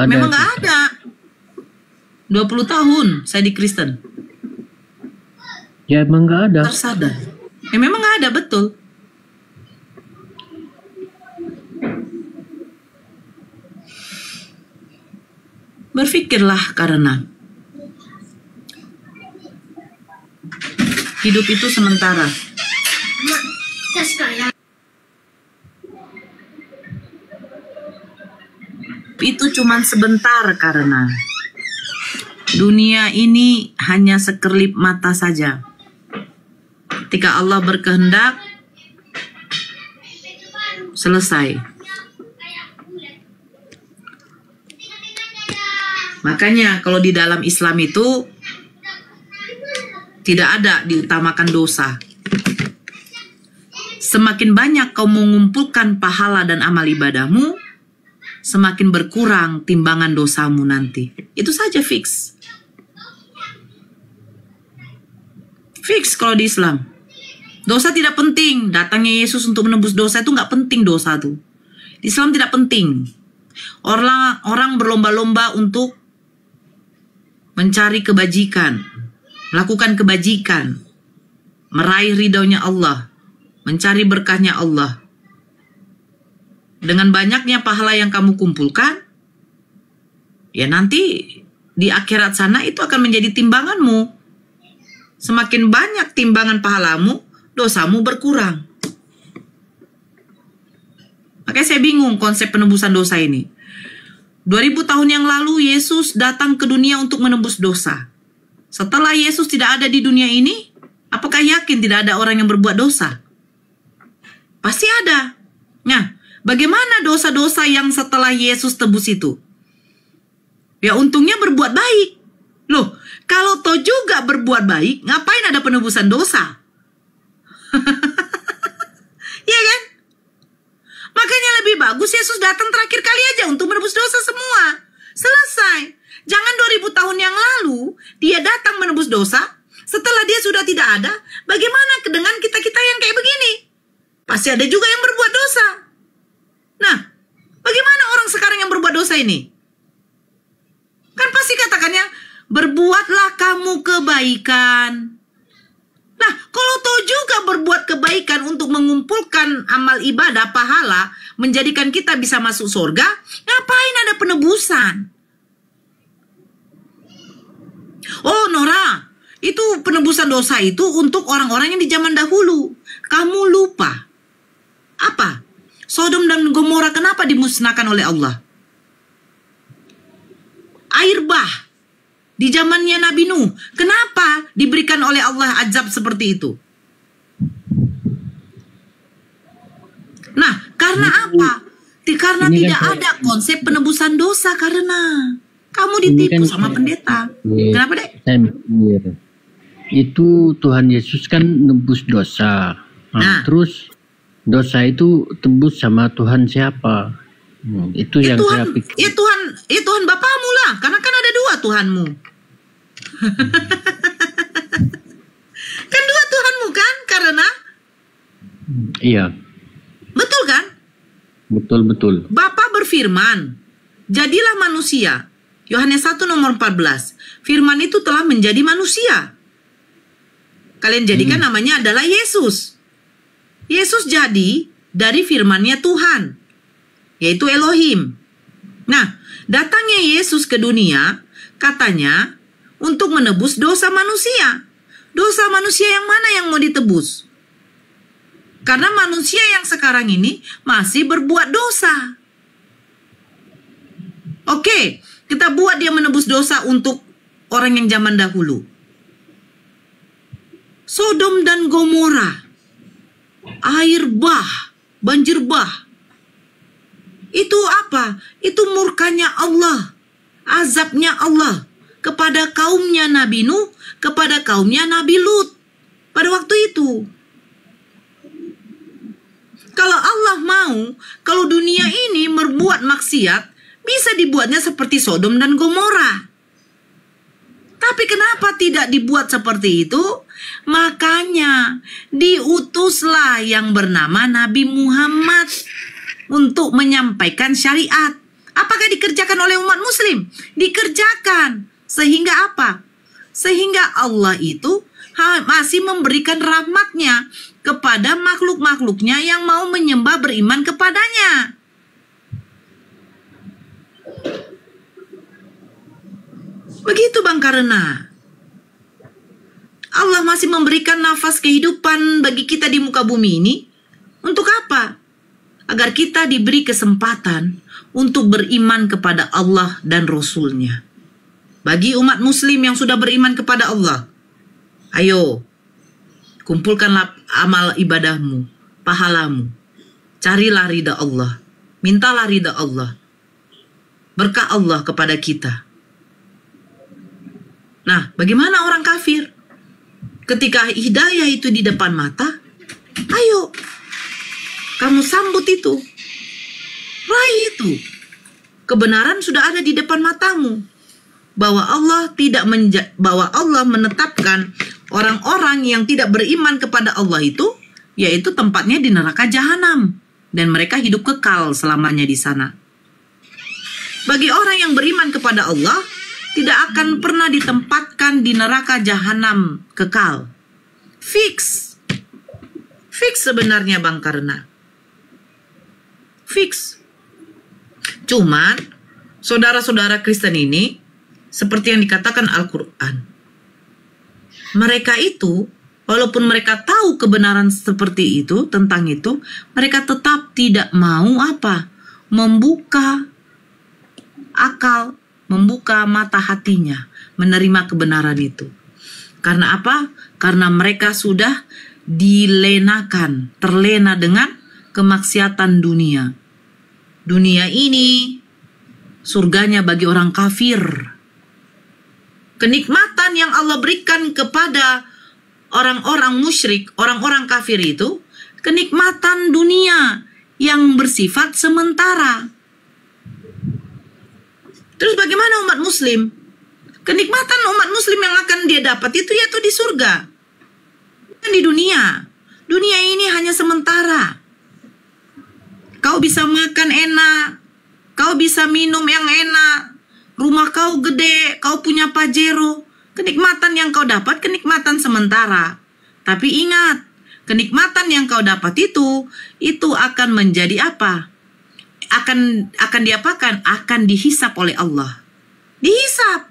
Memang nggak ada. 20 tahun saya di Kristen. Ya emang nggak ada. Tersadar. Ya memang nggak ada, betul. Berpikirlah, karena hidup itu sementara. Itu cuma sebentar, karena dunia ini hanya sekelip mata saja. Ketika Allah berkehendak, selesai. Makanya kalau di dalam Islam itu tidak ada diutamakan dosa. Semakin banyak kau mengumpulkan pahala dan amal ibadahmu, semakin berkurang timbangan dosamu nanti. Itu saja fix. Fix kalau di Islam. Dosa tidak penting. Datangnya Yesus untuk menebus dosa itu nggak penting dosa tuh. Di Islam tidak penting. Orang berlomba-lomba untuk mencari kebajikan, melakukan kebajikan, meraih ridhonya Allah, mencari berkahnya Allah. Dengan banyaknya pahala yang kamu kumpulkan, ya nanti di akhirat sana itu akan menjadi timbanganmu. Semakin banyak timbangan pahalamu, dosamu berkurang. Makanya saya bingung konsep penebusan dosa ini. 2000 tahun yang lalu Yesus datang ke dunia untuk menebus dosa. Setelah Yesus tidak ada di dunia ini, apakah yakin tidak ada orang yang berbuat dosa? Pasti ada. Nah, bagaimana dosa-dosa yang setelah Yesus tebus itu? Ya untungnya berbuat baik. Loh, kalau toh juga berbuat baik, ngapain ada penebusan dosa? Ya kan? Makanya lebih bagus Yesus datang terakhir kali aja untuk menebus dosa semua. Selesai. Jangan 2000 tahun yang lalu dia datang menebus dosa, setelah dia sudah tidak ada, bagaimana dengan kita-kita yang kayak begini? Pasti ada juga yang berbuat dosa. Nah, bagaimana orang sekarang yang berbuat dosa ini? Kan pasti katakannya, berbuatlah kamu kebaikan. Nah, kalau toh juga berbuat kebaikan untuk mengumpulkan amal ibadah, pahala, menjadikan kita bisa masuk surga, ngapain ada penebusan? Oh, Nora, itu penebusan dosa itu untuk orang-orang yang di zaman dahulu. Kamu lupa. Apa? Sodom dan Gomora kenapa dimusnahkan oleh Allah? Air bah. Di zamannya Nabi Nuh, kenapa diberikan oleh Allah azab seperti itu? Nah, karena apa? Karena tidak ada konsep penebusan dosa, karena kamu ditipu sama pendeta. Kenapa, Dek? Saya mikir, itu Tuhan Yesus kan nebus dosa. Nah, terus dosa itu tebus sama Tuhan siapa? Itu yang Tuhan, saya pikir. Ya Tuhan Bapamu lah, karena kan ada dua Tuhanmu. Kan dua Tuhanmu kan, karena iya. Betul kan? Betul. Bapa berfirman, jadilah manusia Yohanes 1 nomor 14. Firman itu telah menjadi manusia. Kalian jadikan namanya adalah Yesus. Yesus jadi dari firman-Nya Tuhan, yaitu Elohim. Nah, datangnya Yesus ke dunia katanya untuk menebus dosa manusia. Dosa manusia yang mana yang mau ditebus? Karena manusia yang sekarang ini masih berbuat dosa. Oke, kita buat dia menebus dosa untuk orang yang zaman dahulu. Sodom dan Gomora, air bah, banjir bah. Itu apa? Itu murkanya Allah, azabnya Allah kepada kaumnya Nabi Nuh, kepada kaumnya Nabi Lut pada waktu itu. Kalau Allah mau, kalau dunia ini berbuat maksiat, bisa dibuatnya seperti Sodom dan Gomora. Tapi kenapa tidak dibuat seperti itu? Makanya diutuslah yang bernama Nabi Muhammad untuk menyampaikan syariat. Apakah dikerjakan oleh umat muslim? Dikerjakan. Sehingga apa? Sehingga Allah itu masih memberikan rahmatnya kepada makhluk-makhluknya yang mau menyembah beriman kepadanya. Begitu Bang, karena Allah masih memberikan nafas kehidupan bagi kita di muka bumi ini. Untuk apa? Agar kita diberi kesempatan untuk beriman kepada Allah dan Rasul-Nya. Bagi umat muslim yang sudah beriman kepada Allah, ayo, kumpulkanlah amal ibadahmu, pahalamu. Carilah ridha Allah. Mintalah ridha Allah. Berkah Allah kepada kita. Nah, bagaimana orang kafir? Ketika hidayah itu di depan mata, ayo, kamu sambut itu. Raih itu. Kebenaran sudah ada di depan matamu. Bahwa Allah menetapkan orang-orang yang tidak beriman kepada Allah itu, yaitu tempatnya di neraka jahanam, dan mereka hidup kekal selamanya di sana. Bagi orang yang beriman kepada Allah, tidak akan pernah ditempatkan di neraka jahanam kekal. Fix sebenarnya Bang, karena fix. Cuman saudara-saudara Kristen ini, seperti yang dikatakan Al-Quran, mereka itu, walaupun mereka tahu kebenaran seperti itu, tentang itu, mereka tetap tidak mau apa? Membuka akal, membuka mata hatinya, menerima kebenaran itu. Karena apa? Karena mereka sudah dilenakan, terlena dengan kemaksiatan dunia. Dunia ini surganya bagi orang kafir. Kenikmatan yang Allah berikan kepada orang-orang musyrik, orang-orang kafir itu, kenikmatan dunia yang bersifat sementara. Terus bagaimana umat muslim? Kenikmatan umat muslim yang akan dia dapat itu yaitu di surga. Bukan di dunia. Dunia ini hanya sementara. Kau bisa makan enak, kau bisa minum yang enak, rumah kau gede, kau punya Pajero. Kenikmatan yang kau dapat, kenikmatan sementara. Tapi ingat, kenikmatan yang kau dapat itu akan menjadi apa? Akan diapakan? Akan dihisap oleh Allah. Dihisap,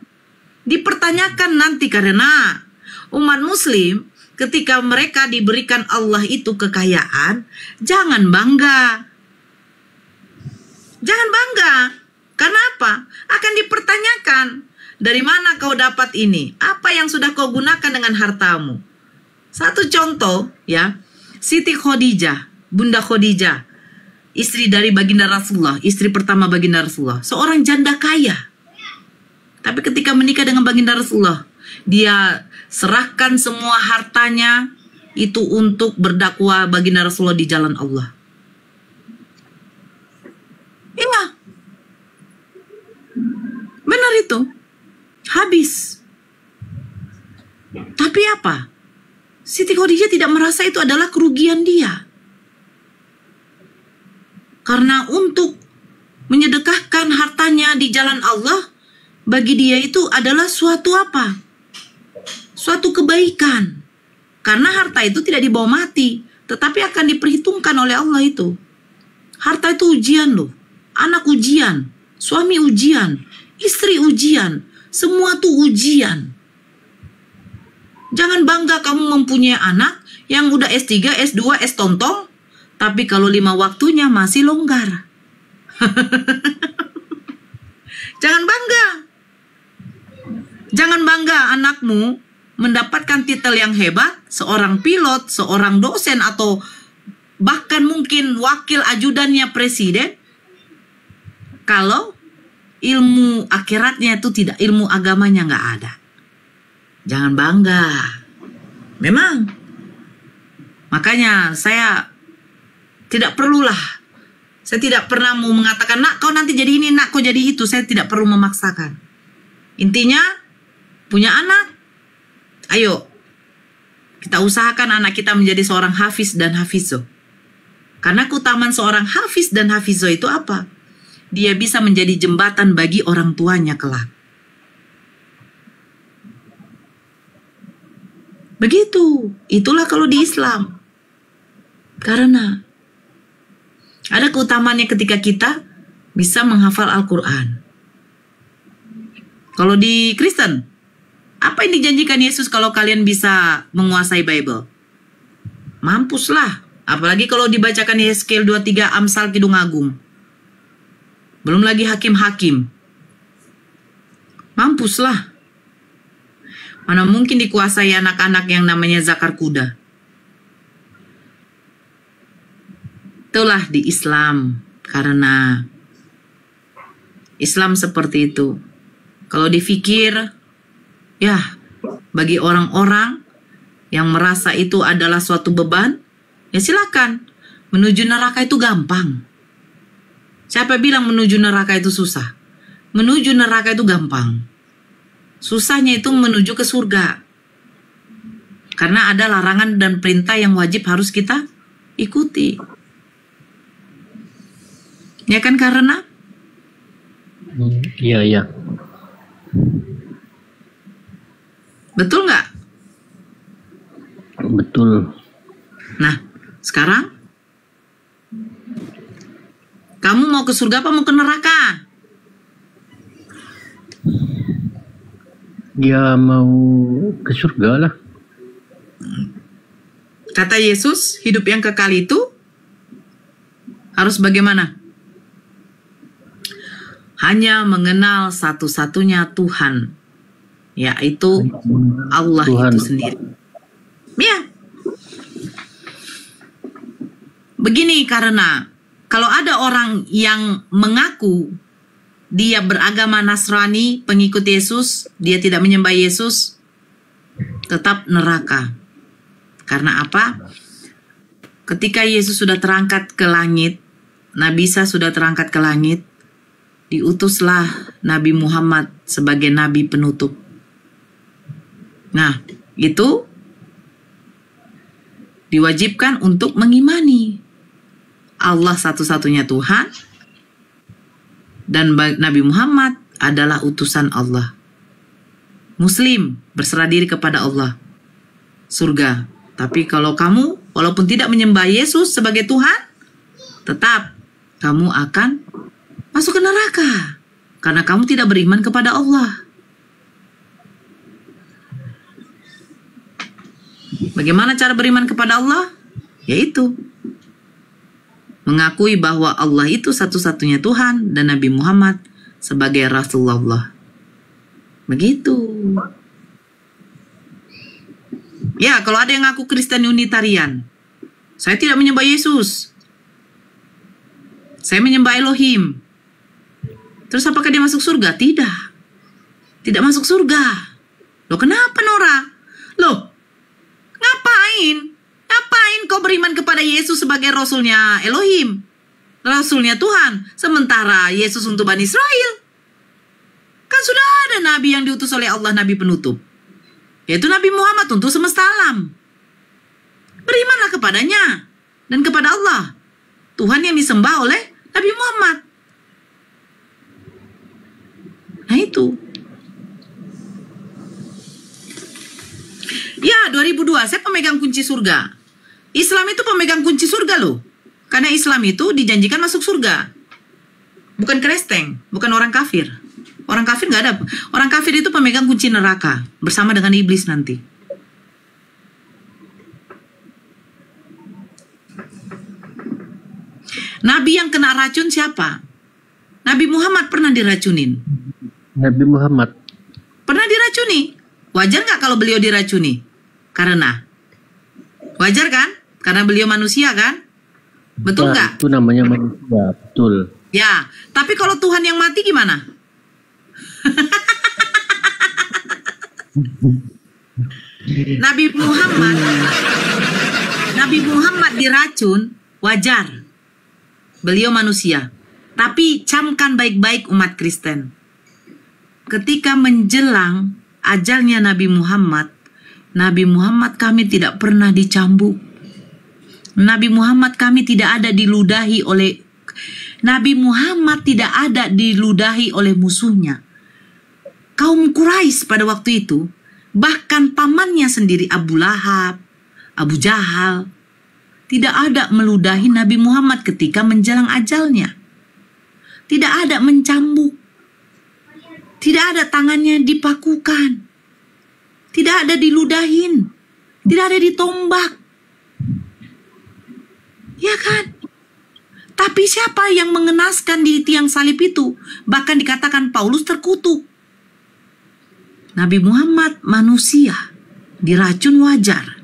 dipertanyakan nanti, karena umat muslim ketika mereka diberikan Allah itu kekayaan, jangan bangga. Jangan bangga. Karena apa? Akan dipertanyakan, dari mana kau dapat ini? Apa yang sudah kau gunakan dengan hartamu? Satu contoh ya, Siti Khadijah, Bunda Khadijah, istri dari baginda Rasulullah, istri pertama baginda Rasulullah, seorang janda kaya. Tapi ketika menikah dengan baginda Rasulullah, dia serahkan semua hartanya itu untuk berdakwah baginda Rasulullah di jalan Allah. Iya, benar itu. Habis. Tapi apa? Siti Khadijah tidak merasa itu adalah kerugian dia. Karena untuk menyedekahkan hartanya di jalan Allah, bagi dia itu adalah suatu apa? Suatu kebaikan. Karena harta itu tidak dibawa mati, tetapi akan diperhitungkan oleh Allah itu. Harta itu ujian loh. Anak ujian, suami ujian, istri ujian, semua tuh ujian. Jangan bangga kamu mempunyai anak yang udah S3, S2, S tontong, tapi kalau 5 waktunya masih longgar. Jangan bangga. Jangan bangga anakmu mendapatkan titel yang hebat, seorang pilot, seorang dosen, atau bahkan mungkin wakil ajudannya presiden, kalau ilmu akhiratnya itu tidak, ilmu agamanya nggak ada. Jangan bangga. Memang. Makanya saya tidak perlulah. Saya tidak pernah mau mengatakan, nak kau nanti jadi ini, nak kau jadi itu. Saya tidak perlu memaksakan. Intinya, punya anak, ayo kita usahakan anak kita menjadi seorang hafiz dan hafizoh. Karena keutamaan seorang hafiz dan hafizoh itu apa? Dia bisa menjadi jembatan bagi orang tuanya kelak. Begitu. Itulah kalau di Islam. Karena ada keutamaannya ketika kita bisa menghafal Al-Quran. Kalau di Kristen, apa yang dijanjikan Yesus kalau kalian bisa menguasai Bible? Mampuslah. Apalagi kalau dibacakan Yeskel 23, Amsal, Kidung Agung. Belum lagi hakim-hakim. Mampuslah. Mana mungkin dikuasai anak-anak yang namanya zakar kuda. Itulah di Islam. Karena Islam seperti itu. Kalau dipikir, ya, bagi orang-orang yang merasa itu adalah suatu beban, ya silakan. Menuju neraka itu gampang. Siapa bilang menuju neraka itu susah? Menuju neraka itu gampang. Susahnya itu menuju ke surga. Karena ada larangan dan perintah yang wajib harus kita ikuti. Ya kan, karena? Iya, iya. Betul nggak? Betul. Nah, sekarang kamu mau ke surga apa mau ke neraka? Dia mau ke surga lah. Kata Yesus, hidup yang kekal itu harus bagaimana? Hanya mengenal satu-satunya Tuhan, yaitu Allah Tuhan itu sendiri. Ya. Begini, karena kalau ada orang yang mengaku dia beragama Nasrani, pengikut Yesus, dia tidak menyembah Yesus, tetap neraka. Karena apa? Ketika Yesus sudah terangkat ke langit, Nabi Isa sudah terangkat ke langit, diutuslah Nabi Muhammad sebagai Nabi penutup. Nah, itu diwajibkan untuk mengimani Allah satu-satunya Tuhan dan Nabi Muhammad adalah utusan Allah. Muslim berserah diri kepada Allah, surga. Tapi kalau kamu walaupun tidak menyembah Yesus sebagai Tuhan, tetap kamu akan masuk ke neraka karena kamu tidak beriman kepada Allah. Bagaimana cara beriman kepada Allah? Yaitu mengakui bahwa Allah itu satu-satunya Tuhan dan Nabi Muhammad sebagai Rasulullah. Begitu. Ya, kalau ada yang ngaku Kristen Unitarian, saya tidak menyembah Yesus, saya menyembah Elohim. Terus apakah dia masuk surga? Tidak. Tidak masuk surga. Loh, kenapa, Nora? Loh, ngapain? Ngapain kau beriman kepada Yesus sebagai Rasulnya Elohim? Rasulnya Tuhan. Sementara Yesus untuk Bani Israel. Kan sudah ada Nabi yang diutus oleh Allah, Nabi penutup. Yaitu Nabi Muhammad untuk semesta alam. Berimanlah kepadanya. Dan kepada Allah. Tuhan yang disembah oleh Nabi Muhammad. Nah itu. Ya, 2002 saya pemegang kunci surga. Islam itu pemegang kunci surga loh. Karena Islam itu dijanjikan masuk surga. Bukan Kristen, bukan orang kafir. Orang kafir nggak ada. Orang kafir itu pemegang kunci neraka bersama dengan iblis nanti. Nabi yang kena racun siapa? Nabi Muhammad pernah diracunin. Nabi Muhammad Pernah diracuni. Wajar nggak kalau beliau diracuni? Karena wajar kan? Karena beliau manusia kan? Betul nggak? Itu namanya manusia, betul. Ya, tapi kalau Tuhan yang mati gimana? Nabi Muhammad diracun, wajar. Beliau manusia. Tapi camkan baik-baik umat Kristen. Ketika menjelang ajalnya Nabi Muhammad kami tidak pernah dicambuk. Nabi Muhammad kami tidak ada diludahi oleh musuhnya. Kaum Quraisy pada waktu itu, bahkan pamannya sendiri Abu Lahab, Abu Jahal, tidak ada meludahi Nabi Muhammad ketika menjelang ajalnya. Tidak ada mencambuk. Tidak ada tangannya dipakukan. Tidak ada diludahin. Tidak ada ditombak. Ya kan? Tapi siapa yang mengenaskan di tiang salib itu? Bahkan dikatakan Paulus terkutuk. Nabi Muhammad manusia, diracun wajar.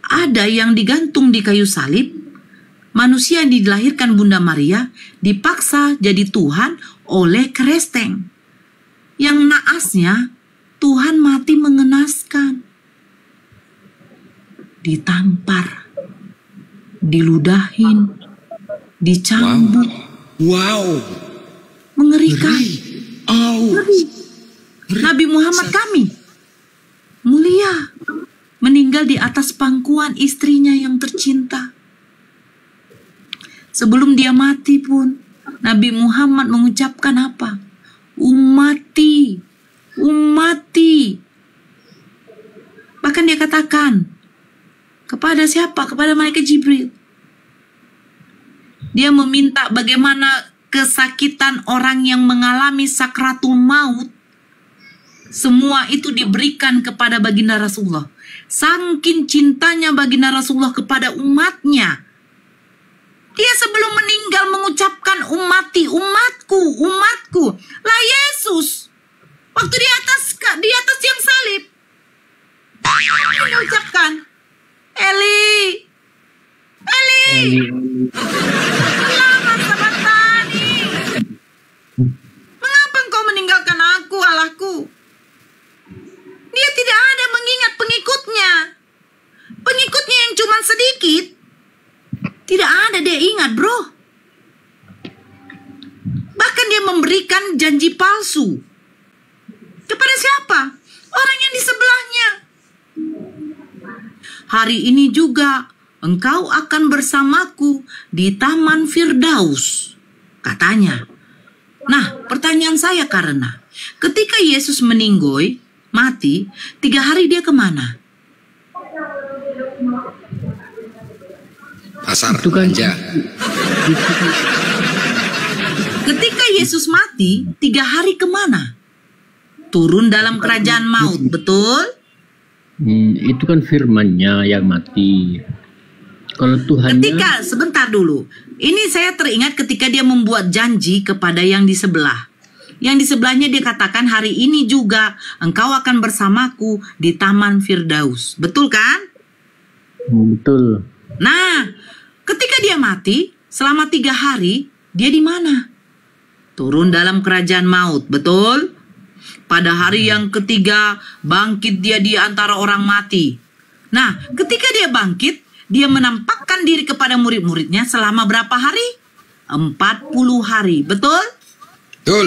Ada yang digantung di kayu salib. Manusia yang dilahirkan Bunda Maria dipaksa jadi Tuhan oleh Kristen. Yang naasnya Tuhan mati mengenaskan. Ditampar, diludahin, dicambuk. Wow. Mengerikan. Ngeri. Nabi Muhammad kami mulia, meninggal di atas pangkuan istrinya yang tercinta. Sebelum dia mati pun Nabi Muhammad mengucapkan apa? Ummati, ummati. Bahkan dia katakan kepada siapa? Kepada malaikat Jibril. Dia meminta bagaimana kesakitan orang yang mengalami sakratul maut. Semua itu diberikan kepada baginda Rasulullah. Saking cintanya baginda Rasulullah kepada umatnya. Dia sebelum meninggal mengucapkan ummati, umatku, umatku. Lah Yesus, waktu di atas tiang salib, dia ucapkan, Eli, lama sabatani. Mengapa engkau meninggalkan aku, Allahku? Dia tidak ada mengingat pengikutnya. Pengikutnya yang cuma sedikit. Tidak ada dia ingat, bro. Bahkan dia memberikan janji palsu. Kepada siapa? Orang yang di sebelahnya. Hari ini juga engkau akan bersamaku di Taman Firdaus, katanya. Nah, pertanyaan saya karena ketika Yesus meninggoy, mati, 3 hari dia kemana? Pasar Itu kan belanja. Ketika Yesus mati, 3 hari kemana? Turun dalam kerajaan maut, betul? Itu kan firman-Nya yang mati. Kalau Tuhannya, Sebentar dulu. Ini saya teringat ketika dia membuat janji kepada yang di sebelah. Yang di sebelahnya dia katakan hari ini juga engkau akan bersamaku di Taman Firdaus. Betul kan? betul. Nah, ketika dia mati, selama 3 hari, dia di mana? Turun dalam kerajaan maut, betul? Pada hari yang ketiga, bangkit dia di antara orang mati. Nah, ketika dia bangkit, dia menampakkan diri kepada murid-muridnya selama berapa hari? 40 hari, betul? Betul.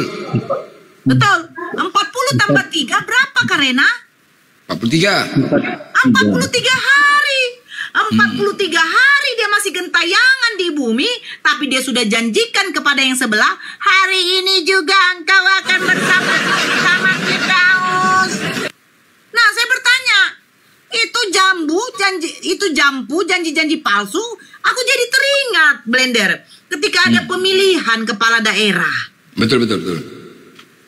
Betul. 40 tambah 3 berapa, Karena? 43. 43 hari. 43 hari dia masih gentayangan di bumi, tapi dia sudah janjikan kepada yang sebelah, hari ini juga engkau akan bersama di Taman Firdaus. Nah, saya bertanya, janji itu jampu, janji-janji palsu, aku jadi teringat Blender ketika ada pemilihan kepala daerah. Betul.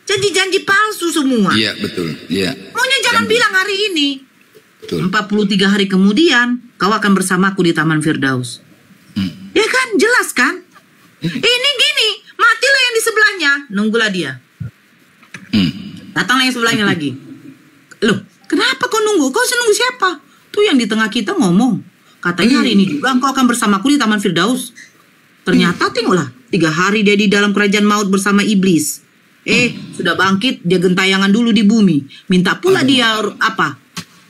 Janji-janji palsu semua. Iya, betul. Iya. Maunya jangan bilang hari ini. Betul. 43 hari kemudian kau akan bersamaku di Taman Firdaus. Ya kan, jelas kan? Ini gini, matilah yang di sebelahnya, nunggulah dia. Datanglah yang sebelahnya lagi. Loh, kenapa kau nunggu? Kau senunggu siapa? Tuh yang di tengah kita ngomong. Katanya hari ini juga engkau akan bersamaku di Taman Firdaus. Ternyata tengoklah, 3 hari dia di dalam kerajaan maut bersama iblis. Sudah bangkit, dia gentayangan dulu di bumi. Minta pula dia apa?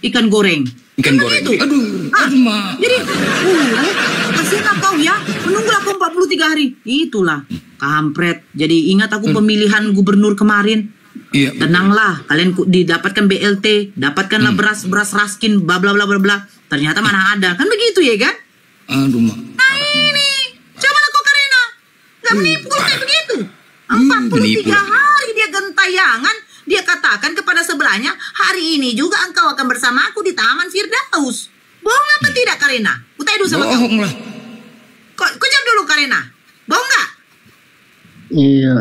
Ikan goreng. Ikan goreng. Itu. Aduh, Ma. Jadi, kasihan kau ya, menunggulah kau 43 hari. Itulah, kampret. Jadi ingat aku pemilihan gubernur kemarin. Iya. Tenanglah, kalian didapatkan BLT, dapatkanlah beras raskin, bla bla bla bla bla. Ternyata mana ada, kan begitu ya kan? Aduh, Ma. Nah ini, cobalah kau Karina, nggak menipu kayak begitu. 43 hari dia gentayangan, dia katakan kepada sebelahnya, hari ini juga engkau akan bersama aku di Taman Firdaus. Bohong apa tidak Karina? Kutanya dulu sama kau. Bohong lah. Kau jawab dulu Karina, bohong nggak? Iya.